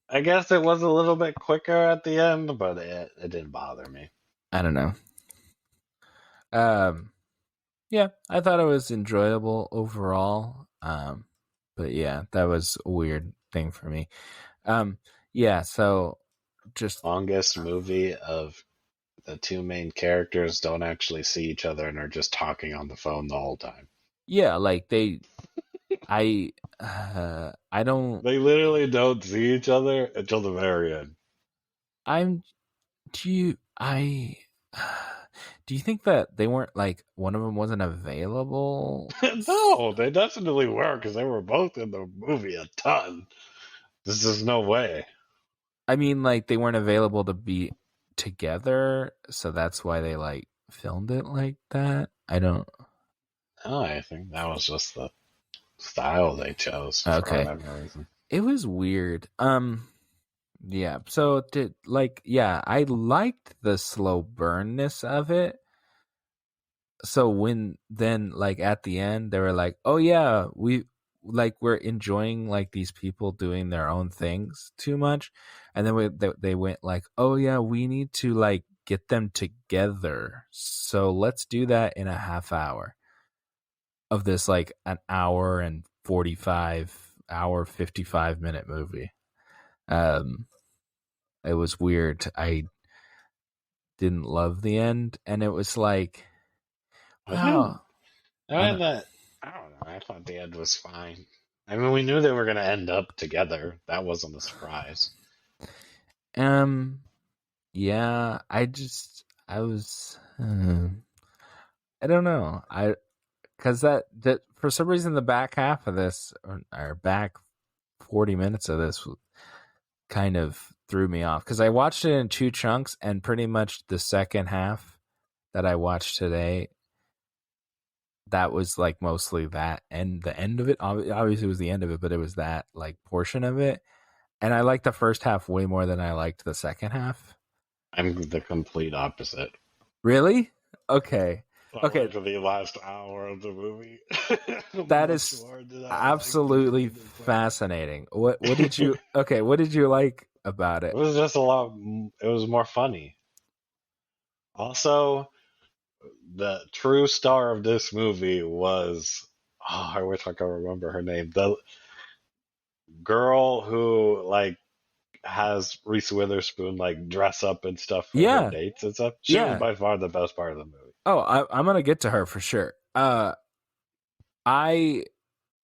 [SPEAKER 2] I guess it was a little bit quicker at the end, but it didn't bother me.
[SPEAKER 1] I don't know. Um, yeah, I thought it was enjoyable overall. But yeah, that was a weird thing for me. Um, yeah, so just
[SPEAKER 2] Longest movie of the two main characters don't actually see each other and are just talking on the phone the whole time.
[SPEAKER 1] yeah, like I don't.
[SPEAKER 2] They literally don't see each other until the very end.
[SPEAKER 1] I'm. Do you? I. Do you think that they weren't like one of them wasn't available?
[SPEAKER 2] No, they definitely were because they were both in the movie a ton. This is no way.
[SPEAKER 1] I mean, like they weren't available to be together, so that's why they like filmed it like that. I don't.
[SPEAKER 2] No, I think that was just the style they chose for
[SPEAKER 1] Okay,
[SPEAKER 2] whatever reason.
[SPEAKER 1] it was weird. Yeah. So did like yeah, I liked the slow burnness of it. So when then like at the end they were like, "Oh yeah, we're enjoying like these people doing their own things too much." And then they went like, "Oh yeah, we need to like get them together. So let's do that in a half hour of this like an hour and 55 minute movie." Um it was weird. I didn't love the end, and it was like,
[SPEAKER 2] I didn't.
[SPEAKER 1] wow, I
[SPEAKER 2] I
[SPEAKER 1] don't
[SPEAKER 2] thought. I don't know. I thought the end was fine. I mean, we knew they were going to end up together. That wasn't a surprise.
[SPEAKER 1] um yeah, I was I don't know. I cuz that for some reason the back half of this or back 40 minutes of this kind of threw me off cuz I watched it in two chunks, and pretty much the second half that I watched today, that was like mostly that, and the end of it obviously was the end of it, but it was that like portion of it. And I liked the first half way more than I liked the second half.
[SPEAKER 2] I'm the complete opposite.
[SPEAKER 1] Really? Okay.
[SPEAKER 2] I
[SPEAKER 1] Okay,
[SPEAKER 2] liked the last hour of the movie
[SPEAKER 1] that
[SPEAKER 2] much
[SPEAKER 1] is
[SPEAKER 2] more than I liked the
[SPEAKER 1] absolutely
[SPEAKER 2] beginning part.
[SPEAKER 1] fascinating. What did you okay, what did you like about
[SPEAKER 2] It
[SPEAKER 1] it?
[SPEAKER 2] was just a lot. It was more funny. Also, the true star of this movie was. Oh, I wish I could remember her name. girl who like has Reese Witherspoon like dress up and stuff for her
[SPEAKER 1] Yeah,
[SPEAKER 2] dates and stuff. She was
[SPEAKER 1] yeah.
[SPEAKER 2] by far the best part of the movie.
[SPEAKER 1] Oh, I'm gonna get to her for sure. I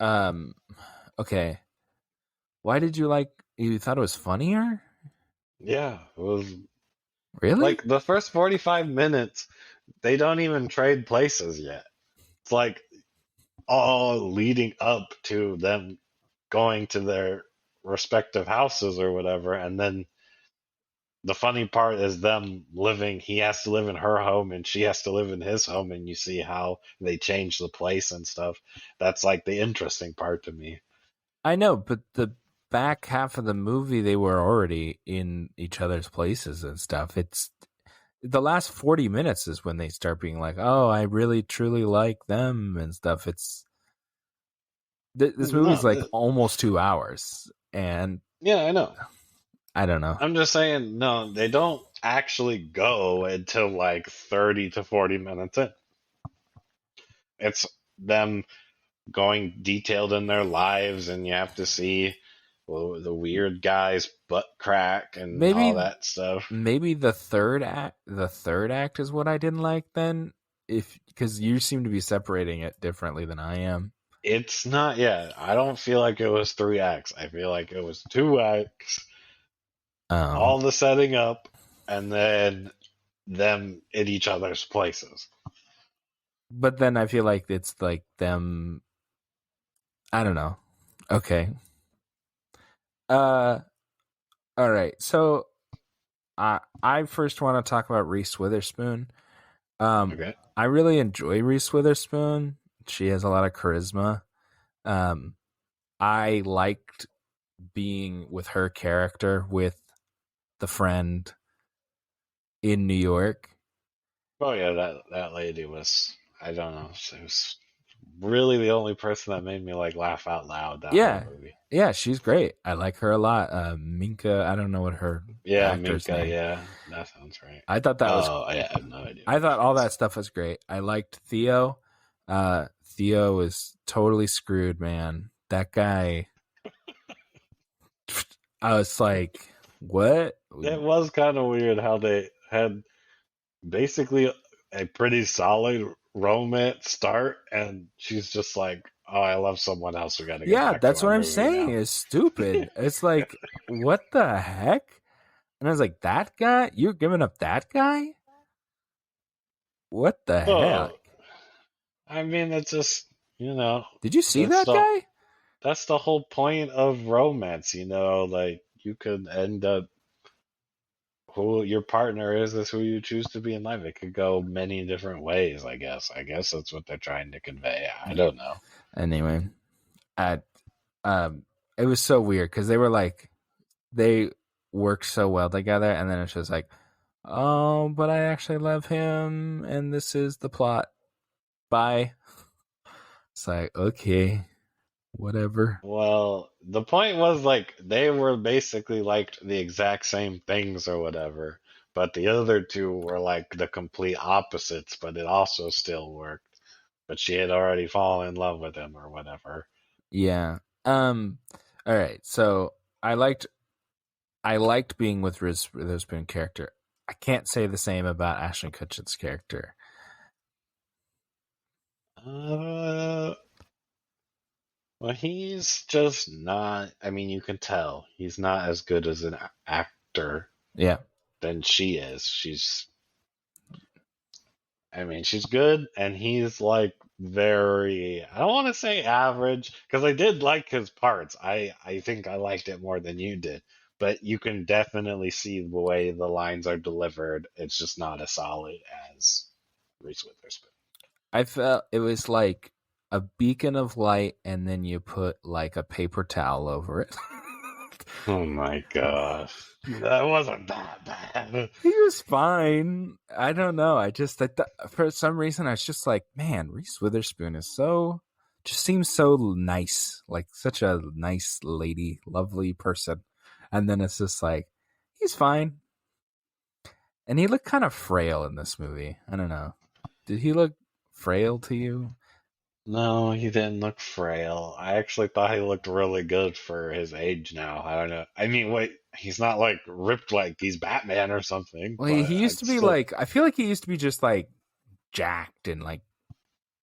[SPEAKER 1] um, okay. Why did you like? You thought it was funnier?
[SPEAKER 2] Yeah, it was
[SPEAKER 1] Really?
[SPEAKER 2] like the first 45 minutes, they don't even trade places yet. It's like all leading up to them going to their respective houses or whatever, and then the funny part is them living. He has to live in her home, and she has to live in his home, and you see how they change the place and stuff. That's like the interesting part to me.
[SPEAKER 1] I know, but the back half of the movie, they were already in each other's places and stuff. It's the last 40 minutes is when they start being like, "Oh, I really truly like them" and stuff. It's this movie's
[SPEAKER 2] No,
[SPEAKER 1] like almost 2 hours, and
[SPEAKER 2] yeah, I know.
[SPEAKER 1] I don't know.
[SPEAKER 2] I'm just saying, no, they don't actually go until like 30 to 40 minutes in. It's them going detailed in their lives, and you have to see well, the weird guy's butt crack and all
[SPEAKER 1] Maybe
[SPEAKER 2] that stuff.
[SPEAKER 1] maybe the third act is what I didn't like then, if because you seem to be separating it differently than I am.
[SPEAKER 2] It's not, yeah, I don't feel like it was three acts. I feel like it was two acts,
[SPEAKER 1] Oh,
[SPEAKER 2] all the setting up, and then them in each other's places.
[SPEAKER 1] but then I feel like it's like them. I don't know. Okay. Uh. All right. So I first want to talk about Reese Witherspoon.
[SPEAKER 2] Okay.
[SPEAKER 1] I really enjoy Reese Witherspoon. She has a lot of charisma. Um, I liked being with her character with the friend in New York.
[SPEAKER 2] Oh yeah, that lady was, I don't know, she was really the only person that made me like laugh out loud that whole
[SPEAKER 1] Yeah,
[SPEAKER 2] movie.
[SPEAKER 1] yeah, she's great. I like her a lot. Minka, I don't know what her the
[SPEAKER 2] Yeah,
[SPEAKER 1] actor's
[SPEAKER 2] Minka,
[SPEAKER 1] name.
[SPEAKER 2] yeah, that sounds right.
[SPEAKER 1] I thought that was.
[SPEAKER 2] Oh, I have no idea
[SPEAKER 1] I
[SPEAKER 2] who
[SPEAKER 1] thought
[SPEAKER 2] she
[SPEAKER 1] all
[SPEAKER 2] is.
[SPEAKER 1] that stuff was great. I liked Theo. Theo is totally screwed, man. That guy. I was like, what?
[SPEAKER 2] It was kind of weird how they had basically a pretty solid romance start, and she's just like, "Oh, I love someone else. We got to get
[SPEAKER 1] Yeah,
[SPEAKER 2] back to
[SPEAKER 1] that's
[SPEAKER 2] our
[SPEAKER 1] what I'm
[SPEAKER 2] movie
[SPEAKER 1] saying.
[SPEAKER 2] now."
[SPEAKER 1] Is stupid. It's like, what the heck? And I was like, that guy? You're giving up that guy? What the
[SPEAKER 2] Oh,
[SPEAKER 1] heck?
[SPEAKER 2] I mean, it's just
[SPEAKER 1] Did you see
[SPEAKER 2] that's
[SPEAKER 1] that
[SPEAKER 2] the
[SPEAKER 1] guy?
[SPEAKER 2] that's the whole point of romance. Like you could end up who your partner is who you choose to be in life. It could go many different ways. I guess that's what they're trying to convey. I don't know.
[SPEAKER 1] Anyway, I it was so weird because they were like they work so well together, and then it's just like, oh, but I actually love him, and this is the plot. Bye. It's like, okay, whatever.
[SPEAKER 2] Well, the point was like they were basically like the exact same things or whatever, but the other two were like the complete opposites, but it also still worked. But she had already fallen in love with him or whatever.
[SPEAKER 1] Yeah. All right. So I liked being with Riz Witherspoon character. I can't say the same about Ashton Kutcher's character.
[SPEAKER 2] Uh, well, he's just not. I mean, you can tell he's not as good as an actor
[SPEAKER 1] Yeah.
[SPEAKER 2] than she is. I mean, she's good, and he's like very. I don't want to say average because I did like his parts. I think I liked it more than you did, but you can definitely see the way the lines are delivered. It's just not as solid as Reese Witherspoon.
[SPEAKER 1] I felt it was like a beacon of light, and then you put like a paper towel over it.
[SPEAKER 2] Oh my gosh, that wasn't that bad.
[SPEAKER 1] He was fine. I don't know. For some reason I was just like, man, Reese Witherspoon is so just seems so nice, like such a nice lady, lovely person. And then it's just like he's fine, and he looked kind of frail in this movie. I don't know. Did he look frail to you?
[SPEAKER 2] No, he didn't look frail. I actually thought he looked really good for his age now. I don't know. I mean, wait, he's not like ripped like he's Batman or something,
[SPEAKER 1] Well,
[SPEAKER 2] but
[SPEAKER 1] he
[SPEAKER 2] I
[SPEAKER 1] used to be
[SPEAKER 2] still.
[SPEAKER 1] like, I feel like he used to be just like jacked and like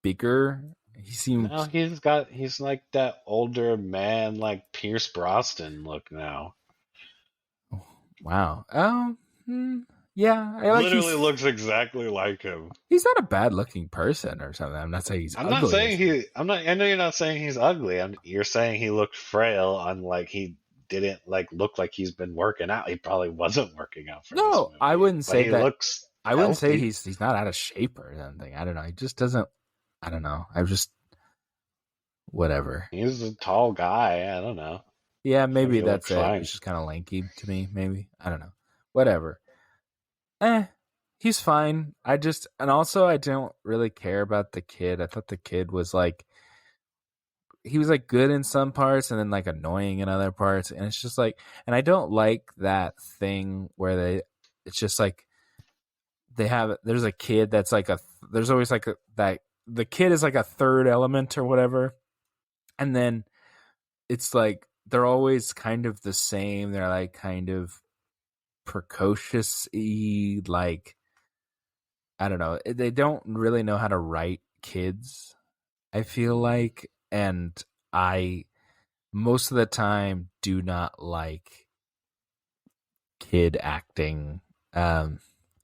[SPEAKER 1] bigger. He
[SPEAKER 2] Now
[SPEAKER 1] seemed,
[SPEAKER 2] he's like that older man, like Pierce Brosnan look now.
[SPEAKER 1] wow. Yeah, I like
[SPEAKER 2] Literally looks exactly like him.
[SPEAKER 1] he's not a bad looking person or something. I'm not saying he's
[SPEAKER 2] I'm not
[SPEAKER 1] ugly or
[SPEAKER 2] saying
[SPEAKER 1] something.
[SPEAKER 2] I know you're not saying he's ugly. You're saying he looked frail, unlike he didn't like look like he's been working out. He probably wasn't working out for this
[SPEAKER 1] No, I
[SPEAKER 2] movie,
[SPEAKER 1] wouldn't
[SPEAKER 2] but
[SPEAKER 1] say
[SPEAKER 2] he
[SPEAKER 1] that.
[SPEAKER 2] looks
[SPEAKER 1] I wouldn't say
[SPEAKER 2] healthy.
[SPEAKER 1] he's not out of shape or something. I don't know. He just doesn't. I don't know. I just whatever.
[SPEAKER 2] He's a tall guy. I don't know.
[SPEAKER 1] Yeah,
[SPEAKER 2] I think
[SPEAKER 1] maybe
[SPEAKER 2] he
[SPEAKER 1] that's
[SPEAKER 2] looks
[SPEAKER 1] it.
[SPEAKER 2] fine.
[SPEAKER 1] He's just kind of lanky to me. Maybe I don't know. Whatever. Eh, he's fine. I just and also I don't really care about the kid. I thought the kid was like he was like good in some parts and then like annoying in other parts, and it's just like and I don't like that thing where they it's just like they have there's a kid that's like a there's always like a that the kid is like a third element or whatever, and then it's like they're always kind of the same. They're like kind of precocious like I don't know. They don't really know how to write kids, I feel like, and I most of the time do not like kid acting. Um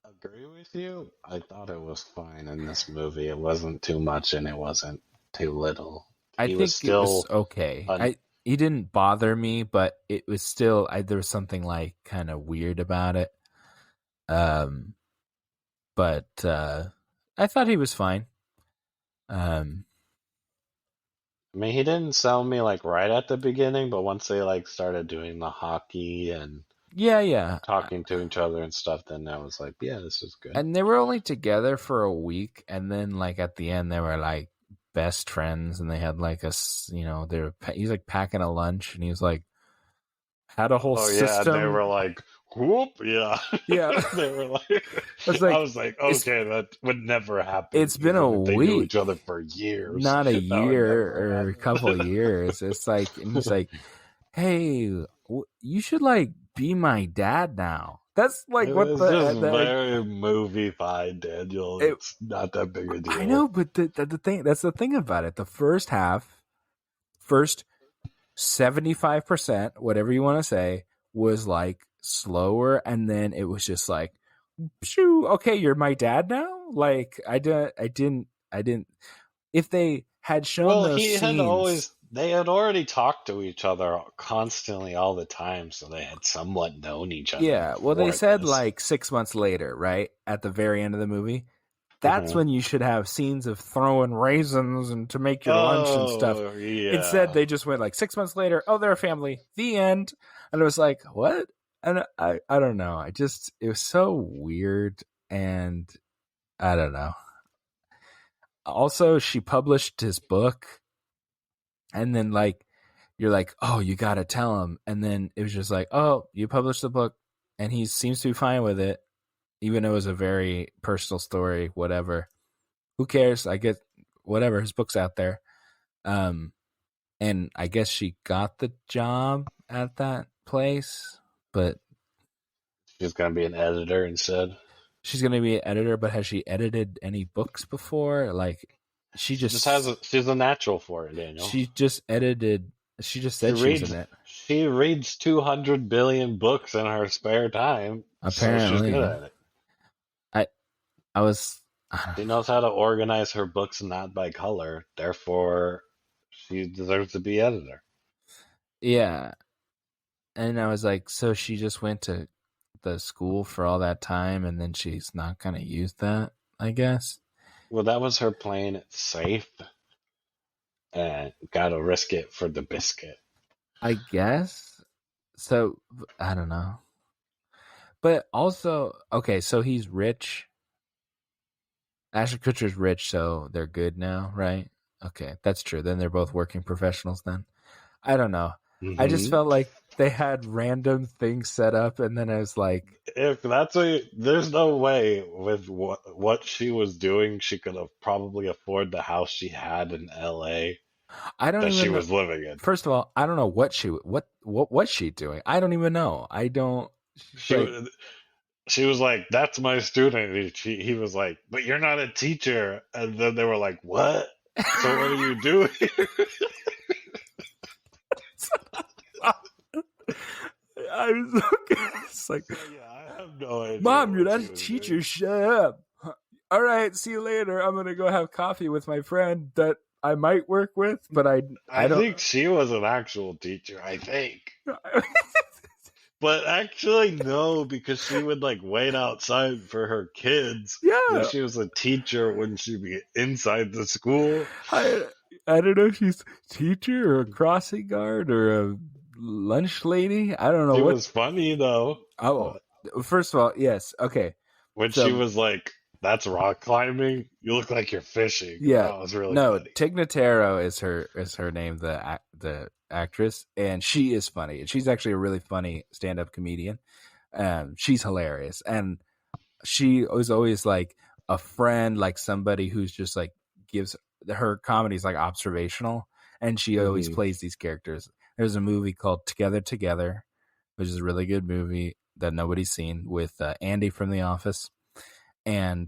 [SPEAKER 2] Agree with you. I thought it was fine in this movie. It wasn't too much and it wasn't too little.
[SPEAKER 1] I
[SPEAKER 2] He was
[SPEAKER 1] think it was
[SPEAKER 2] still
[SPEAKER 1] okay.
[SPEAKER 2] an
[SPEAKER 1] I he didn't bother me, but it was still there was something like kind of weird about it. Um, but I thought he was fine. Um,
[SPEAKER 2] I mean, he didn't sell me like right at the beginning, but once they like started doing the hockey and
[SPEAKER 1] yeah, yeah,
[SPEAKER 2] talking to each other and stuff, then I was like, yeah, this is good.
[SPEAKER 1] and they were only together for a week, and then like at the end they were like best friends, and they had like they were he's like packing a lunch, and he was like had a whole
[SPEAKER 2] Oh yeah, they
[SPEAKER 1] system.
[SPEAKER 2] were like, whoop, yeah.
[SPEAKER 1] Yeah,
[SPEAKER 2] They were like,
[SPEAKER 1] I was
[SPEAKER 2] I
[SPEAKER 1] like,
[SPEAKER 2] was like,
[SPEAKER 1] it's
[SPEAKER 2] okay, that would never happen,
[SPEAKER 1] it's been a
[SPEAKER 2] even if they knew each
[SPEAKER 1] week.
[SPEAKER 2] other for years.
[SPEAKER 1] Not a
[SPEAKER 2] That would
[SPEAKER 1] year
[SPEAKER 2] never
[SPEAKER 1] or a couple of
[SPEAKER 2] happen.
[SPEAKER 1] years. It's like, and he's like, "Hey, you should like be my dad now." That's like
[SPEAKER 2] It
[SPEAKER 1] what
[SPEAKER 2] was just
[SPEAKER 1] the
[SPEAKER 2] very movie fine, Daniel.
[SPEAKER 1] it,
[SPEAKER 2] It's not that big a
[SPEAKER 1] I
[SPEAKER 2] deal.
[SPEAKER 1] know, but the thing that's the thing about it. The first half, first 75%, whatever you want to say, was like slower, and then it was just like, "Shoo, okay, you're my dad now." Like I didn't. If they had shown
[SPEAKER 2] Well,
[SPEAKER 1] those scenes.
[SPEAKER 2] they had already talked to each other constantly all the time, so they had somewhat known each other
[SPEAKER 1] Yeah, well, they
[SPEAKER 2] before
[SPEAKER 1] said
[SPEAKER 2] this.
[SPEAKER 1] like 6 months later, right at the very end of the movie. That's
[SPEAKER 2] Hmm.
[SPEAKER 1] when you should have scenes of throwing raisins and to make your lunch and stuff.
[SPEAKER 2] Oh,
[SPEAKER 1] Instead,
[SPEAKER 2] yeah.
[SPEAKER 1] they just went like 6 months later. Oh, they're a family. The end. And it was like, what? And I don't know. I just it was so weird, and I don't know. Also, she published his book, and then like you're like, oh, you got to tell him, and then it was just like, oh, you published the book, and he seems to be fine with it even though it was a very personal story, whatever. Who cares? I get whatever. His book's out there. Um, and I guess she got the job at that place, but
[SPEAKER 2] She's gonna be an editor instead.
[SPEAKER 1] she's going to be an editor. But has she edited any books before? Like, she just
[SPEAKER 2] She's a natural for it, Daniel.
[SPEAKER 1] she just edited. She just
[SPEAKER 2] She
[SPEAKER 1] said she was in
[SPEAKER 2] reads
[SPEAKER 1] it.
[SPEAKER 2] she reads 200 billion books in her spare time, so she's good
[SPEAKER 1] Apparently,
[SPEAKER 2] at it.
[SPEAKER 1] I I was.
[SPEAKER 2] She knows how to organize her books not by color, therefore she deserves to be editor.
[SPEAKER 1] Yeah, and I was like, so she just went to the school for all that time, and then she's not gonna use that, I guess.
[SPEAKER 2] Well, that was her playing it safe and gotta risk it for the biscuit.
[SPEAKER 1] I guess. So I don't know. But also, okay, so he's rich. Ashton Kutcher's rich, so they're good now, right? Okay, that's true. Then they're both working professionals then. I don't know. I just
[SPEAKER 2] Hmm.
[SPEAKER 1] felt like they had random things set up, and then I was like,
[SPEAKER 2] If that's there's no way with what she was doing, she could have probably afford the house she had in L.A.
[SPEAKER 1] I don't
[SPEAKER 2] that she
[SPEAKER 1] even know.
[SPEAKER 2] was living in.
[SPEAKER 1] First of all, I don't know what was she doing. I don't even know. I don't. She's
[SPEAKER 2] She
[SPEAKER 1] like,
[SPEAKER 2] was she was like, "That's my student." He was like, "But you're not a teacher." And then they were like, "What? So what are you doing?"
[SPEAKER 1] I was it's like,
[SPEAKER 2] So yeah, I have no idea
[SPEAKER 1] Mom, you're
[SPEAKER 2] what
[SPEAKER 1] not
[SPEAKER 2] she
[SPEAKER 1] a
[SPEAKER 2] was doing.
[SPEAKER 1] teacher. Shut up. All right, see you later. I'm gonna go have coffee with my friend that I might work with, but I
[SPEAKER 2] I
[SPEAKER 1] don't.
[SPEAKER 2] think she was an actual teacher. I think. But actually, no, because she would like wait outside for her kids. So if
[SPEAKER 1] Yeah,
[SPEAKER 2] she was a teacher, wouldn't she be inside the school?
[SPEAKER 1] I I don't know if she's a teacher or a crossing guard or a lunch lady. I don't know
[SPEAKER 2] She
[SPEAKER 1] what.
[SPEAKER 2] was funny though.
[SPEAKER 1] Oh,
[SPEAKER 2] But
[SPEAKER 1] first of all, yes, okay.
[SPEAKER 2] when she
[SPEAKER 1] So
[SPEAKER 2] was like, "That's rock climbing," you look like you're fishing.
[SPEAKER 1] yeah,
[SPEAKER 2] That was really
[SPEAKER 1] no,
[SPEAKER 2] funny.
[SPEAKER 1] Tignataro is her name, the actress, and she is funny, and she's actually a really funny stand up comedian. She's hilarious, and she was always like a friend, like somebody who's just like gives her comedies like observational, and she always
[SPEAKER 2] Hmm.
[SPEAKER 1] plays these characters. There's a movie called Together, which is a really good movie that nobody's seen with Andy from The Office, and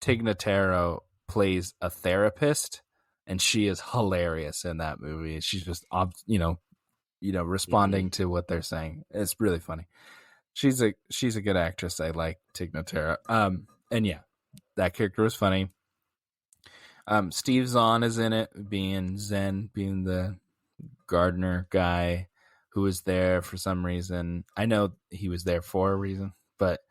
[SPEAKER 1] Tig Notaro plays a therapist, and she is hilarious in that movie. She's just
[SPEAKER 2] Hmm.
[SPEAKER 1] responding to what they're saying. It's really funny. She's a good actress. I like Tig Notaro. And yeah, that character was funny. Steve Zahn is in it, being Zen, being the gardener guy who was there for some reason. I know he was there for a reason, but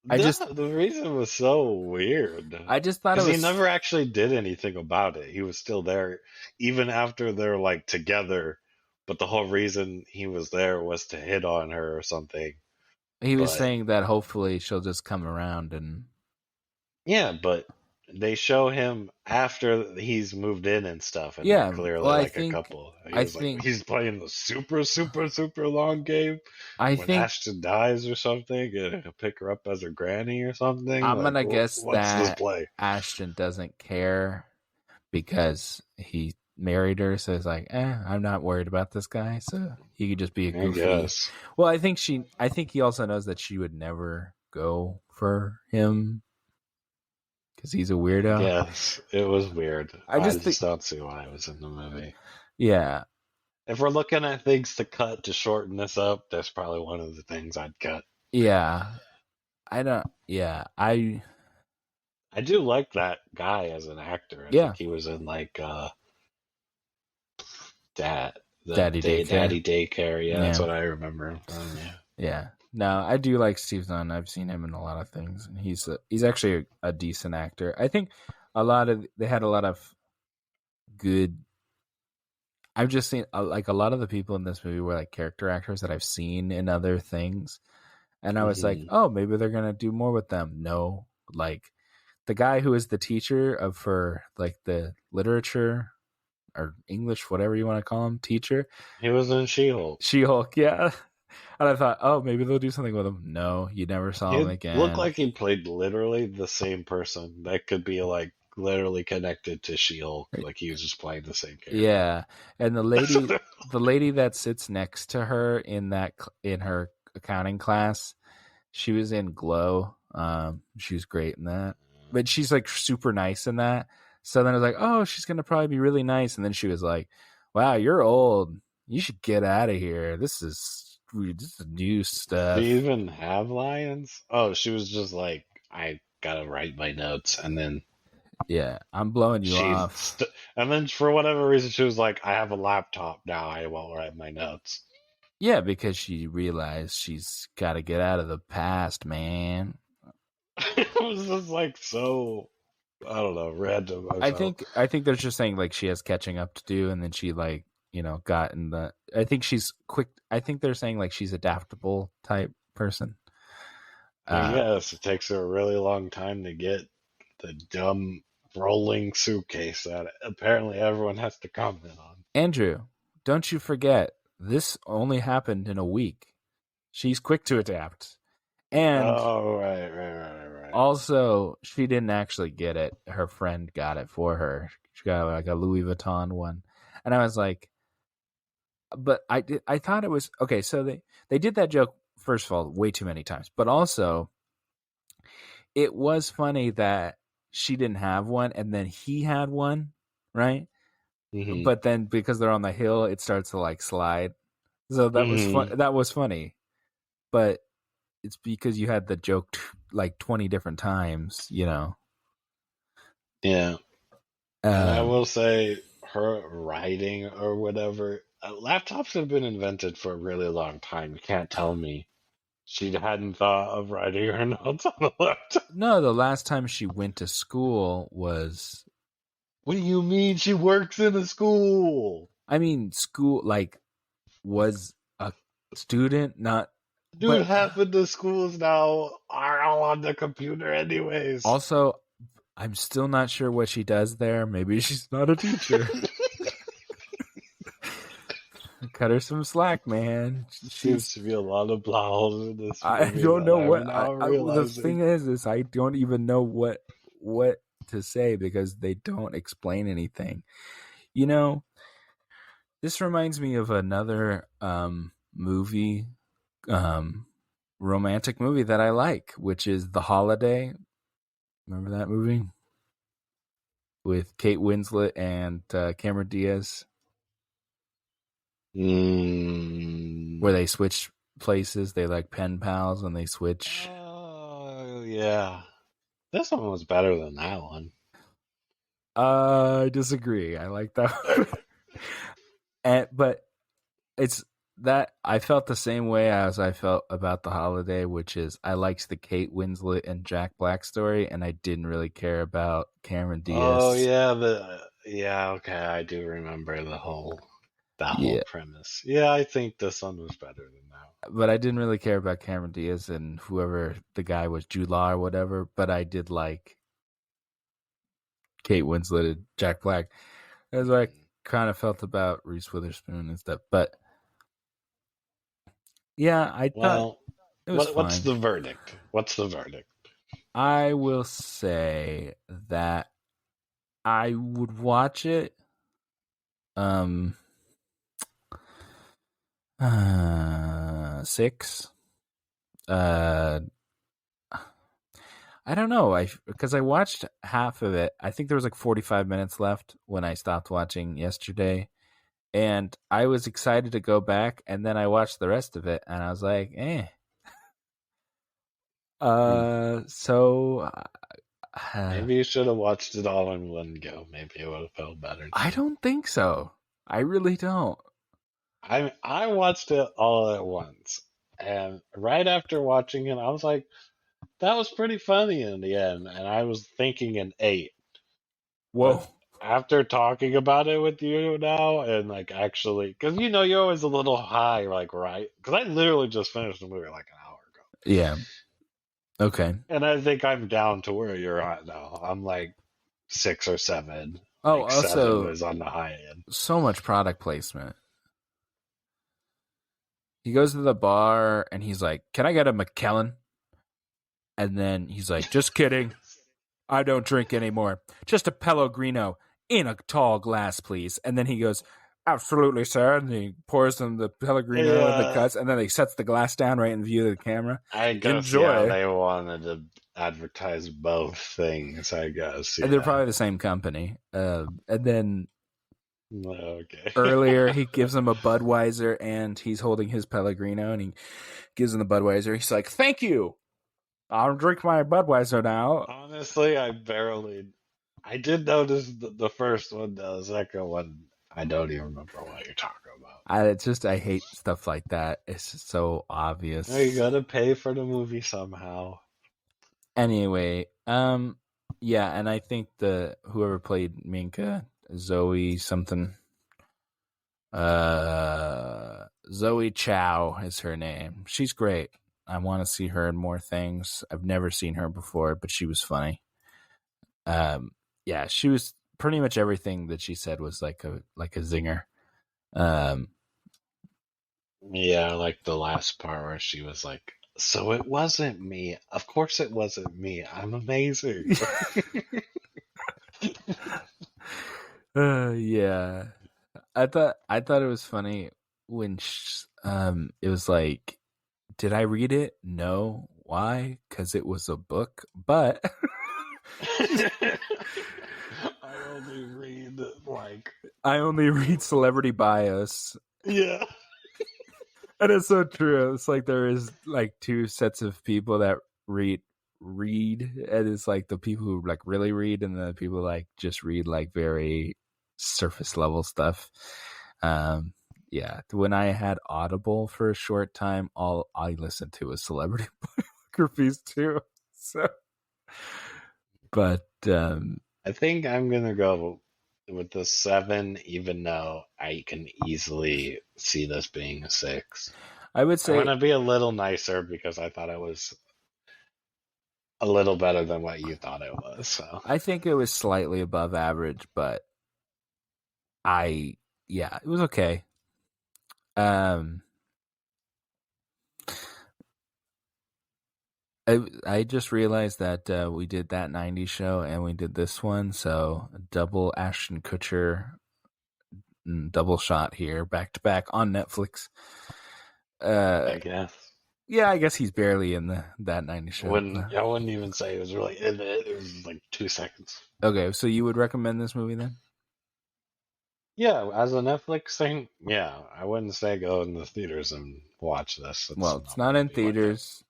[SPEAKER 1] I
[SPEAKER 2] No,
[SPEAKER 1] just
[SPEAKER 2] the reason was so weird
[SPEAKER 1] I just thought it
[SPEAKER 2] because he
[SPEAKER 1] was
[SPEAKER 2] never actually did anything about it. He was still there even after they're like together. But the whole reason he was there was to hit on her or something.
[SPEAKER 1] he was
[SPEAKER 2] But
[SPEAKER 1] saying that hopefully she'll just come around and
[SPEAKER 2] yeah, but they show him after he's moved in and stuff, and they're
[SPEAKER 1] yeah. Well,
[SPEAKER 2] clearly like a couple. He
[SPEAKER 1] I
[SPEAKER 2] was like,
[SPEAKER 1] think
[SPEAKER 2] he's playing the super, super, super long game.
[SPEAKER 1] I
[SPEAKER 2] When
[SPEAKER 1] think
[SPEAKER 2] Ashton dies or something, and he'll pick her up as her granny or something.
[SPEAKER 1] I'm
[SPEAKER 2] Like,
[SPEAKER 1] gonna guess
[SPEAKER 2] what's this
[SPEAKER 1] that
[SPEAKER 2] play?
[SPEAKER 1] Ashton doesn't care because he married her, so it's like, I'm not worried about this guy, so he could just be a
[SPEAKER 2] I
[SPEAKER 1] goofy.
[SPEAKER 2] guess.
[SPEAKER 1] Well, I think he also knows that she would never go for him because he's a
[SPEAKER 2] I
[SPEAKER 1] weirdo.
[SPEAKER 2] guess. It was weird.
[SPEAKER 1] I
[SPEAKER 2] I
[SPEAKER 1] just think,
[SPEAKER 2] just don't see why it was in the movie.
[SPEAKER 1] yeah,
[SPEAKER 2] If we're looking at things to cut to shorten this up, that's probably one of the things I'd cut.
[SPEAKER 1] yeah, I don't, yeah,
[SPEAKER 2] I do like that guy as an actor. I
[SPEAKER 1] yeah,
[SPEAKER 2] think he was in like Dad, the
[SPEAKER 1] daddy
[SPEAKER 2] day
[SPEAKER 1] daycare,
[SPEAKER 2] Daddy Daycare. Yeah, that's
[SPEAKER 1] yeah,
[SPEAKER 2] what I remember him from. Yeah.
[SPEAKER 1] yeah. No, I do like Steve Zahn. I've seen him in a lot of things, and he's actually a decent actor. I think they had a lot of good. I've just seen like a lot of the people in this movie were like character actors that I've seen in other things, and I was like,
[SPEAKER 2] Hmm.
[SPEAKER 1] oh, maybe they're gonna do more with them. No, like the guy who is the teacher of for like the literature or English, whatever you want to call him, teacher,
[SPEAKER 2] He was in She-Hulk.
[SPEAKER 1] She Hulk, yeah. And I thought, oh, maybe they'll do something with him. No, you never saw him
[SPEAKER 2] He looked
[SPEAKER 1] again.
[SPEAKER 2] like he played literally the same person. That could be like literally connected to She-Hulk. Like he was just playing the same character.
[SPEAKER 1] Yeah, and the lady that sits next to her in in her accounting class, she was in Glow. She was great in that, but she's like super nice in that. So then I was like, oh, she's gonna probably be really nice, and then she was like, wow, you're old. You should get out of here. This is new
[SPEAKER 2] Did she
[SPEAKER 1] stuff.
[SPEAKER 2] even have lions? Oh, she was just like, I gotta write my notes, and then
[SPEAKER 1] Yeah, I'm blowing you
[SPEAKER 2] she,
[SPEAKER 1] off.
[SPEAKER 2] and then for whatever reason, she was like, I have a laptop now. I won't write my notes.
[SPEAKER 1] Yeah, because she realized she's got to get out of the past, man.
[SPEAKER 2] It was just like so, I don't know, random. I felt.
[SPEAKER 1] I think they're just saying like she has catching up to do, and then she like got in the. I think she's quick. I think they're saying like she's adaptable type person.
[SPEAKER 2] I
[SPEAKER 1] Uh,
[SPEAKER 2] guess it takes her a really long time to get the dumb rolling suitcase that apparently everyone has to comment on.
[SPEAKER 1] Andrew, don't you forget. this only happened in a week. She's quick to adapt. And
[SPEAKER 2] Oh, right.
[SPEAKER 1] also, she didn't actually get it. Her friend got it for her. She got like a Louis Vuitton one. And I was like, but I thought it was okay, so they did that joke first of all way too many times. But also, it was funny that she didn't have one and then he had one, right?
[SPEAKER 2] Mm-hmm.
[SPEAKER 1] But then because they're on the hill, it starts to like slide. So that was fun.
[SPEAKER 2] Mm-hmm.
[SPEAKER 1] That was funny. But it's because you had the joke like 20 different times, you know.
[SPEAKER 2] Yeah. And I
[SPEAKER 1] Um,
[SPEAKER 2] will say, her writing or whatever, laptops have been invented for a really long time. You can't tell me she hadn't thought of writing her notes on a laptop.
[SPEAKER 1] no, the last time she went to school was,
[SPEAKER 2] What do you mean she works in a school?
[SPEAKER 1] I mean, school like was a student, not,
[SPEAKER 2] Dude,
[SPEAKER 1] but
[SPEAKER 2] half of the schools now are all on the computer anyways.
[SPEAKER 1] also I'm still not sure what she does there. Maybe she's not a teacher. Cut her some slack, man.
[SPEAKER 2] Seems
[SPEAKER 1] She's
[SPEAKER 2] to be a lot of plot holes in this
[SPEAKER 1] I
[SPEAKER 2] movie
[SPEAKER 1] don't
[SPEAKER 2] that
[SPEAKER 1] know
[SPEAKER 2] I'm
[SPEAKER 1] what
[SPEAKER 2] now
[SPEAKER 1] the
[SPEAKER 2] realizing.
[SPEAKER 1] thing is I don't even know what to say because they don't explain anything. You know, this reminds me of another movie, um, romantic movie that I like, which is The Holiday. Remember that movie with Kate Winslet and Cameron Diaz, where
[SPEAKER 2] Mm.
[SPEAKER 1] they switch places. They like pen pals and they switch.
[SPEAKER 2] Oh, yeah. This one was better than that one.
[SPEAKER 1] I disagree. I like that, but it's that I felt the same way as I felt about The Holiday, which is I liked the Kate Winslet and Jack Black story, and I didn't really care about Cameron
[SPEAKER 2] Oh,
[SPEAKER 1] Diaz.
[SPEAKER 2] yeah, yeah, okay, I do remember that whole
[SPEAKER 1] Yeah,
[SPEAKER 2] premise. Yeah, I think this one was better than that.
[SPEAKER 1] but I didn't really care about Cameron Diaz and whoever the guy was, Jude Law or whatever. But I did like Kate Winslet and Jack Black, as I
[SPEAKER 2] Mm.
[SPEAKER 1] kind of felt about Reese Witherspoon and stuff. But yeah, I thought
[SPEAKER 2] Well,
[SPEAKER 1] it was
[SPEAKER 2] what's
[SPEAKER 1] fine.
[SPEAKER 2] the verdict? What's the verdict?
[SPEAKER 1] I will say that I would watch it. Um, 6. Uh, I don't know. Because I watched half of it. I think there was like 45 minutes left when I stopped watching yesterday, and I was excited to go back. And then I watched the rest of it, and I was like, eh.
[SPEAKER 2] Hmm.
[SPEAKER 1] So
[SPEAKER 2] Maybe you should have watched it all in one go. Maybe it would have felt better to
[SPEAKER 1] I
[SPEAKER 2] you.
[SPEAKER 1] don't think so. I really don't.
[SPEAKER 2] I watched it all at once, and right after watching it, I was like, that was pretty funny in the end, and I was thinking an 8. But
[SPEAKER 1] Whoa.
[SPEAKER 2] after talking about it with you now, and like actually, because you're always a little high, like right? Because I literally just finished the movie like an hour ago,
[SPEAKER 1] Yeah. Okay.
[SPEAKER 2] and I think I'm down to where you're at now. I'm like 6 or 7.
[SPEAKER 1] Oh,
[SPEAKER 2] Like 7
[SPEAKER 1] also,
[SPEAKER 2] is on the high end.
[SPEAKER 1] so much product placement. He goes to the bar and he's like, "Can I get a McKellen?" And then he's like, "Just kidding. I don't drink anymore. Just a Pellegrino in a tall glass, please." And then he goes, "Absolutely, sir." And he pours them the Pellegrino in the
[SPEAKER 2] Yeah,
[SPEAKER 1] cuts, and then he sets the glass down right in view of the camera.
[SPEAKER 2] I guess yeah,
[SPEAKER 1] Enjoy.
[SPEAKER 2] they wanted to advertise both things. I guess
[SPEAKER 1] And they're
[SPEAKER 2] yeah.
[SPEAKER 1] probably the same company. And then
[SPEAKER 2] Okay.
[SPEAKER 1] earlier, he gives him a Budweiser, and he's holding his Pellegrino, and he gives him the Budweiser. He's like, "Thank you. I'll drink my Budweiser now."
[SPEAKER 2] Honestly, I did notice the first one. The second one, I don't even remember what you're talking about.
[SPEAKER 1] I hate stuff like that. It's just so
[SPEAKER 2] No, you
[SPEAKER 1] obvious.
[SPEAKER 2] gotta pay for the movie somehow.
[SPEAKER 1] Anyway, yeah, and I think the whoever played Minka, Zoe something, Zoe Chow is her name. She's great. I want to see her in more things. I've never seen her before, but she was funny. Um, yeah, she was pretty much everything that she said was like a zinger. Um,
[SPEAKER 2] Yeah, like the last part where she was like, "So it wasn't me. Of course it wasn't me. I'm amazing."
[SPEAKER 1] Yeah. I thought it was funny when it was like, did I read it? No. Why? Because it was a book. But
[SPEAKER 2] I only read like,
[SPEAKER 1] I only read celebrity bios.
[SPEAKER 2] yeah.
[SPEAKER 1] And it's so true. It's like there is like two sets of people that read, and it's like the people who like really read, and the people like just read like very surface level stuff. Um, yeah, when I had Audible for a short time, all I listened to was celebrity biographies too. So, but
[SPEAKER 2] I think I'm gonna go with the 7, even though I can easily see this being a 6.
[SPEAKER 1] I would
[SPEAKER 2] I'm
[SPEAKER 1] say
[SPEAKER 2] gonna be a little nicer because I thought it was a little better than what you thought it was. So
[SPEAKER 1] I think it was slightly above average, but I yeah, it was okay. Um, I just realized that we did that '90s show and we did this one, so double Ashton Kutcher, double shot here, back to back on Netflix. Uh,
[SPEAKER 2] I guess
[SPEAKER 1] yeah, I guess he's barely in that '90s show.
[SPEAKER 2] I wouldn't even say it was really in it. It was like 2 seconds.
[SPEAKER 1] Okay, so you would recommend this movie then?
[SPEAKER 2] Yeah, as a Netflix thing, yeah, I wouldn't say go in the theaters and watch this. It's
[SPEAKER 1] Well, it's
[SPEAKER 2] not
[SPEAKER 1] not
[SPEAKER 2] going to
[SPEAKER 1] in
[SPEAKER 2] be worth it.
[SPEAKER 1] theaters.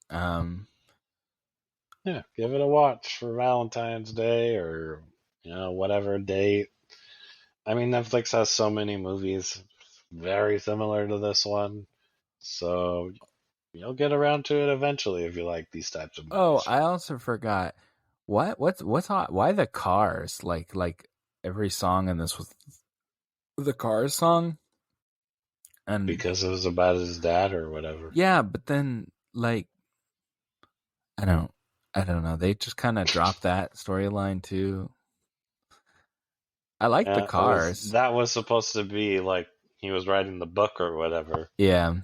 [SPEAKER 2] Yeah, give it a watch for Valentine's Day or whatever date. I mean, Netflix has so many movies very similar to this one, so you'll get around to it eventually if you like these types of
[SPEAKER 1] Oh,
[SPEAKER 2] movies.
[SPEAKER 1] I also forgot. What's hot? Why the Cars? Like every song in this was the Cars song, and
[SPEAKER 2] Because it was about his dad or whatever.
[SPEAKER 1] yeah, but then like I don't I don't know. They just kind of dropped that storyline too. I like the
[SPEAKER 2] Yeah, it was
[SPEAKER 1] Cars.
[SPEAKER 2] that was supposed to be like he was writing the book or whatever.
[SPEAKER 1] Yeah.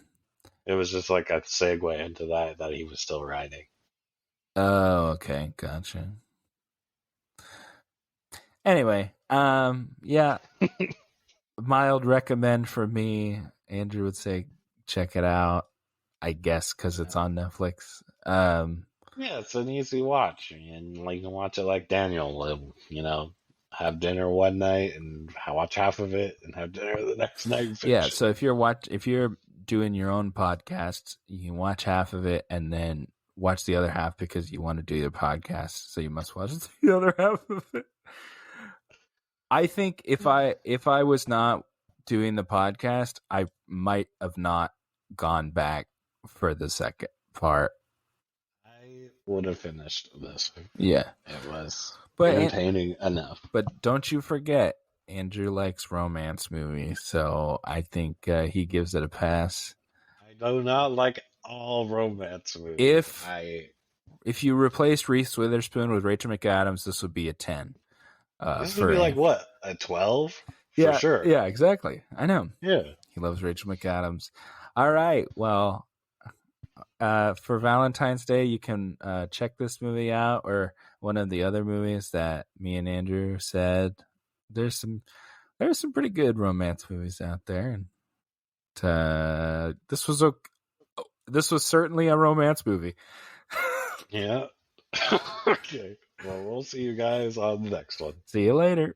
[SPEAKER 2] It was just like a segue into that he was still writing.
[SPEAKER 1] Oh, okay, gotcha. Anyway, yeah, mild recommend for me. Andrew would say check it out. I guess because it's
[SPEAKER 2] Yeah.
[SPEAKER 1] on Netflix.
[SPEAKER 2] Yeah, it's an easy watch, and like you can watch it like Daniel. Have dinner one night and watch half of it, and have dinner the next night and
[SPEAKER 1] Yeah.
[SPEAKER 2] finish it.
[SPEAKER 1] So if you're doing your own podcast, you can watch half of it and then watch the other half because you want to do your podcast. So you must watch the other half of it. I think if I was not doing the podcast, I might have not gone back for the second part.
[SPEAKER 2] I would have finished this.
[SPEAKER 1] Yeah.
[SPEAKER 2] It was
[SPEAKER 1] But
[SPEAKER 2] entertaining enough.
[SPEAKER 1] but don't you forget, Andrew likes romance movies, so I think he gives it a pass.
[SPEAKER 2] I do not like all romance movies.
[SPEAKER 1] If if you replaced Reese Witherspoon with Rachel McAdams, this would be a 10.
[SPEAKER 2] This would
[SPEAKER 1] For
[SPEAKER 2] be like
[SPEAKER 1] him.
[SPEAKER 2] what, a 12 for
[SPEAKER 1] Yeah,
[SPEAKER 2] sure.
[SPEAKER 1] yeah, exactly. I know.
[SPEAKER 2] Yeah.
[SPEAKER 1] He loves Rachel McAdams. All right. Well, for Valentine's Day, you can check this movie out or one of the other movies that me and Andrew said. There's some pretty good romance movies out there, and this was certainly a romance movie.
[SPEAKER 2] Yeah. Okay. Well, we'll see you guys on the next one.
[SPEAKER 1] See you later.